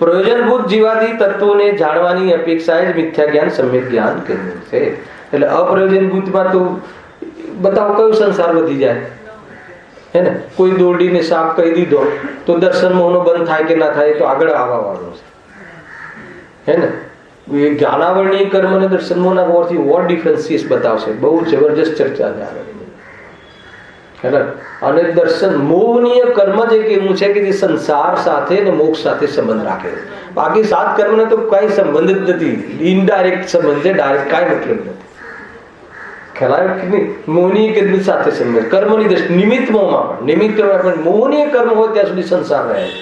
[SPEAKER 1] પ્રયોજનભૂત જીવાદી તત્વોને જાણવાની અપેક્ષાએ જ મિથ્યા જ્ઞાન સમ્યક જ્ઞાન કહ્યું છે. એટલે અપ્રયોજનભૂતમાં તો બતાવો કયો સંસાર વધી જાય, હે ને? કોઈ દોરડીને સાપ કહી દીધો તો દર્શન મોહનો બંધ થાય કે ના થાય તો આગળ આવવા વાળો છે, હે ને? જ્ઞાનાવરણીય કર્મ અને દર્શન મોહના હોવાથી વોટ ડિફરન્સિયસ બતાવશે. બહુ જબરજસ્ત ચર્ચા છે આગળ. અને દર્શન મોહનીય કર્મ જ એક એવું છે કે જે સંસાર સાથે ને મોક્ષ સાથે સંબંધ રાખે છે. બાકી 7 કર્મને તો કઈ સંબંધ જ નથી, ઇનડાયરેક્ટ સંબંધ છે, ડાયરેક્ટ કઈ મતલબ નથી. ખ્યાલ કે નહીં? મોહનીય કર્મ સાથે સંબંધ, કર્મની દ્રષ્ટિ નિમિત્ત મોહમાં પણ નિમિત્ત મોહનીય કર્મ હોય ત્યાં સુધી સંસાર રહે છે.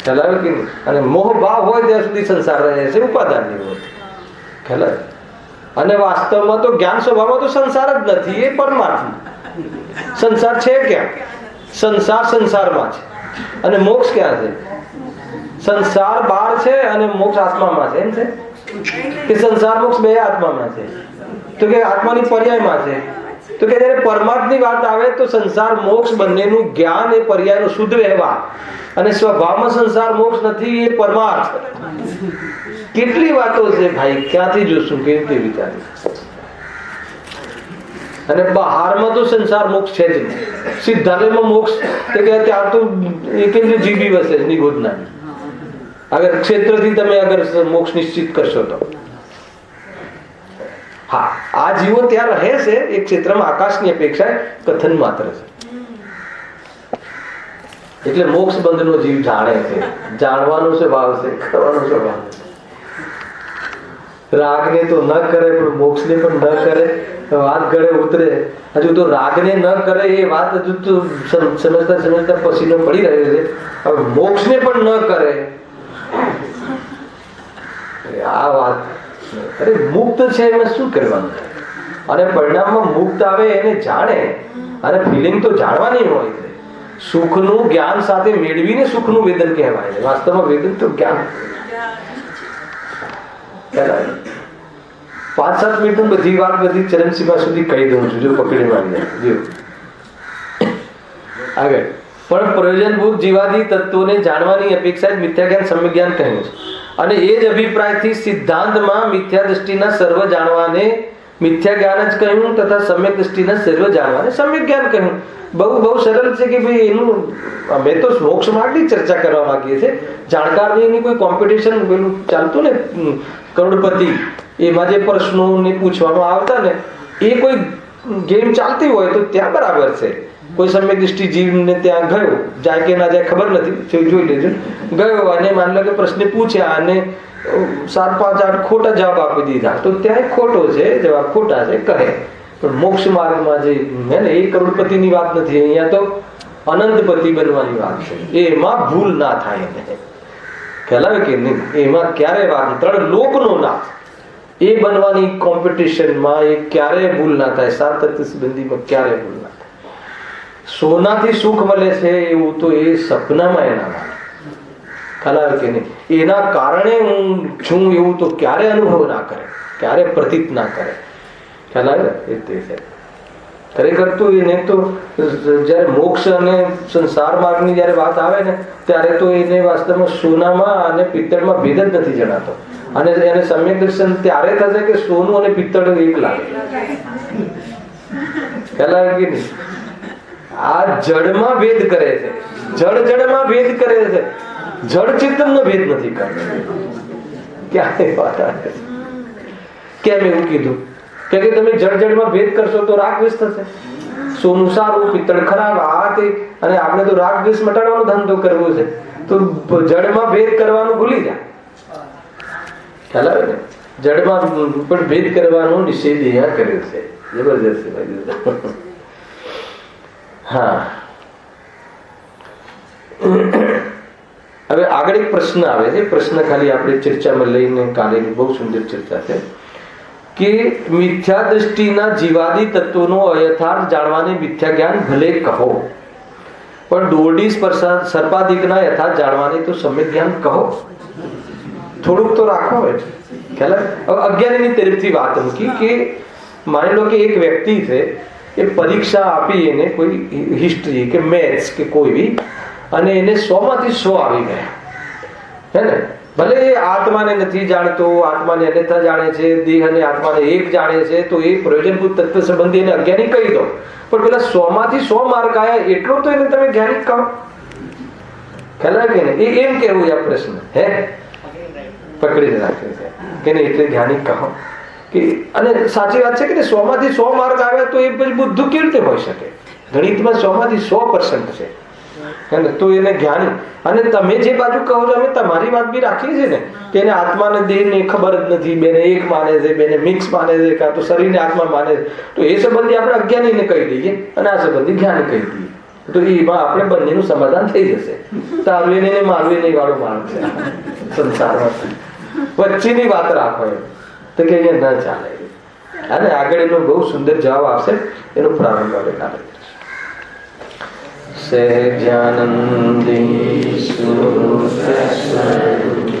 [SPEAKER 1] ખ્યાલ આવે કે નહીં? અને મોહ ભાવ હોય ત્યાં સુધી સંસાર રહે છે, ઉપાદાન નહીં હોતું. ખ્યાલ આવે? અને વાસ્તવમાં તો જ્ઞાન સ્વભાવમાં તો સંસાર જ નથી, એ પરમાર્થ. સંસાર છે ક્યાં? સંસાર સંસારમાં છે અને મોક્ષ ક્યાં છે? સંસાર બહાર છે અને મોક્ષ આત્મામાં છે. એમ છે કે સંસાર મોક્ષ બે આત્મામાં છે? તો કે આત્માની પર્યાયમાં છે. તો કે જયારે પરમાર્થની વાત આવે તો સંસાર મોક્ષ બંનેનું જ્ઞાન એ પર્યાયનો શુદ્ધ વ્યવહાર, અને સ્વભાવમાં સંસાર મોક્ષ નથી, એ પરમાર્થ. કેટલી વાતો છે ભાઈ, ક્યાંથી જોશું, કેવી રીતે વિચારીશું? અને બહારમાં તો સંસાર મોક્ષ છે જ નહીં. સિદ્ધાલયમાં મોક્ષ ત્યાં તો એક જીબી વસે નિગોદના. અગર ક્ષેત્રથી તમે અગર મોક્ષ નિશ્ચિત કરશો તો હા, આ જીવો ત્યાં રહે છે એ ક્ષેત્રમાં આકાશની અપેક્ષા કથન માત્ર છે. એટલે મોક્ષ બંધનો જીવ જાણે છે, જાણવાનો સ્વભાવ છે, કરવાનો સ્વભાવ છે. રાગને તો ન કરે પણ મોક્ષને પણ ન કરે, વાત ગળે ઉતરે. હજુ તો રાગને ન કરે એ વાત હજુ તો સમજતા સમજતા પસીનો પડી રહ્યો છે. હવે મોક્ષને પણ ન કરે, આ વાત અરે મુક્ત છે એમાં શું કરવાનું? અને પરિણામમાં મુક્ત આવે એને જાણે, અને ફિલિંગ તો જાણવાની હોય છે. સુખનું જ્ઞાન સાથે મેળવીને સુખનું વેદન કહેવાય છે. વાસ્તવમાં વેદન તો જ્ઞાન. 5-7 મિનિટ બધી વાત બધી ચરમસીમા સુધી કહી દઉં છું, જો પકડી મારી જો આગળ. પણ પ્રયોજનભૂત જીવાદી તત્વોને જાણવાની અપેક્ષા જ મિથ્યા જ્ઞાન સમ્યક જ્ઞાન કહ્યું છે. અને એ જ અભિપ્રાયથી સિદ્ધાંતમાં મિથ્યા દ્રષ્ટિના સર્વ જાણવાને મિથ્યા જ્ઞાન જ કહ્યું તથા સમ્યક દ્રષ્ટિના સર્વ જાણવાને સમ્યક જ્ઞાન કહ્યું. બહુ સરળ છે કે ભાઈ એનું અમે તો મોક્ષ માર્ગની ચર્ચા કરવા માંગીએ છીએ. જાણકારની એની કોઈ કોમ્પિટિશન પેલું ચાલતું ને કરોડપતિ, એમાં જે પ્રશ્નો ને પૂછવામાં આવતા ને એ કોઈ ગેમ ચાલતી હોય તો ત્યાં બરાબર છે. કોઈ સમ્યક દ્રષ્ટિ જીવને ત્યાં ગયો, જાય કે ના જાય ખબર નથી, જોઈ લેજો. ગયો અને માની લો કે પ્રશ્ન પૂછ્યા અને 7-5-8 ખોટા જવાબ આપી દીધા, તો ત્યાં ખોટો છે, જવાબ ખોટા છે કહે. પણ મોક્ષ માર્ગમાં જે હે ને એ કરોડપતિની વાત નથી, અહીંયા તો અનંતપતિ બનવાની વાત છે. એમાં ભૂલ ના થાય. ખ્યાલ આવે કે નહીં? એમાં ક્યારે વાત 3 લોકનો નાથ એ બનવાની કોમ્પિટિશનમાં એ ક્યારે ભૂલ ના થાય. 7 તત્વ સંબંધીમાં ક્યારે ભૂલ ના થાય. સોનાથી સુખ મળે છે એવું તો એ સપનામાં એના મળે. ખ્યાલ આવે કે નહીં? એના કારણે હું છું એવું તો ક્યારે અનુભવ ના કરે, ક્યારે પ્રતીત ના કરે. ખ્યાલ આવે? એ તે છે ખરેખર. તો એને તો જયારે મોક્ષ અને સંસાર માર્ગની જયારે વાત આવે ને ત્યારે તો એને વાસ્તવમાં સોનામાં અને પિત્તળમાં ભેદ જ નથી જણાતો. અને એને સમ્યક દર્શન ત્યારે થશે કે સોનું અને પિત્તળ એક લાગે. ખ્યાલ આવે કે નહીં? આ જડમાં ભેદ કરે છે, જડમાં ભેદ કરે છે, જડ ચેતનનો ભેદ નથી કરતો. ક્યારે વાત આવે? કેમ એવું કીધું? કે તમે જડમાં ભેદ કરશો તો રાગ દ્વેષ થશે. સોનું સારું, પિત્તળ ખરાબ, આ તે, અને આપણે તો રાગ દ્વેષ મટાડવાનો ધંધો કરવો છે, તો જડમાં ભેદ કરવાનું ભૂલી જાય. ખ્યાલ આવે ને? જડમાં પણ ભેદ કરવાનો નિષેધ અહીંયા કર્યો છે. જબરજસ્ત. હા, હવે આગળ એક પ્રશ્ન આવે છે. પ્રશ્ન ખાલી આપણે ચર્ચામાં લઈને કાલેની બહુ સુંદર ચર્ચા છે કે મિથ્યા દ્રષ્ટિના જીવાદી તત્વોનો અયથાર્થ જાણવાને મિથ્યા જ્ઞાન ભલે કહો, પણ દોરડી સર્પાદિકના યથાર્થ જાણવાને તો સમ્યક જ્ઞાન કહો. થોડુંક તો રાખો. ખ્યાલ? હવે અજ્ઞાનીની તરફથી વાત મૂકી કે માની લો કે એક વ્યક્તિ છે, એ પરીક્ષા આપી, એને કોઈ હિસ્ટ્રી કે મેથ્સ કે કોઈ બી, અને એને 100 માંથી 100 આવી ગયા, હે ને? ભલે એ આત્માને નથી જાણતો, આત્માને અન્યથા જાણે છે, દેહ અને આત્માને એક જાણે છે, તો એ પ્રયોજનભૂત તત્વ સંબંધી એને અજ્ઞાની કહી દો. પણ પેલા 100 માંથી 100 માર્ક આવ્યા એટલો તો એને તમે જ્ઞાની કહો. ખ્યાલ આવે કે નહીં? એમ કેવું આ પ્રશ્ન હે પકડીને રાખે છે કે નહીં, એટલે જ્ઞાની કહો કે. અને સાચી વાત છે કે 100 માંથી 100 માર્ક આવ્યા તો એ પછી બુદ્ધુ કેવી રીતે હોઈ શકે? ગણિતમાં 100 માંથી 100% છે, તો એને જ્ઞાની. અને તમે જે બાજુ કહો છો, અમે તમારી વાત બી રાખી છે ને, કે એને આત્માને દેહને ખબર જ નથી, બેને એક માને છે, બેને મિક્સ માને છે, કાં તો શરીરને આત્મા માને છે, તો એ સંબંધી આપણે અજ્ઞાનીને કહી દઈએ અને આ સંબંધી જ્ઞાની કહી દઈએ, તો એમાં આપણે બંનેનું સમાધાન થઈ જશે. તારું એને મારું નહીં વાળો માણસ છે સંસારમાં. વચ્ચેની વાત રાખો એમ તો કે અહીંયા ન ચાલે. અને આગળ એનો બહુ સુંદર જવાબ આવશે. એનો પ્રારંભ હવે કાલે. સહજાનંદી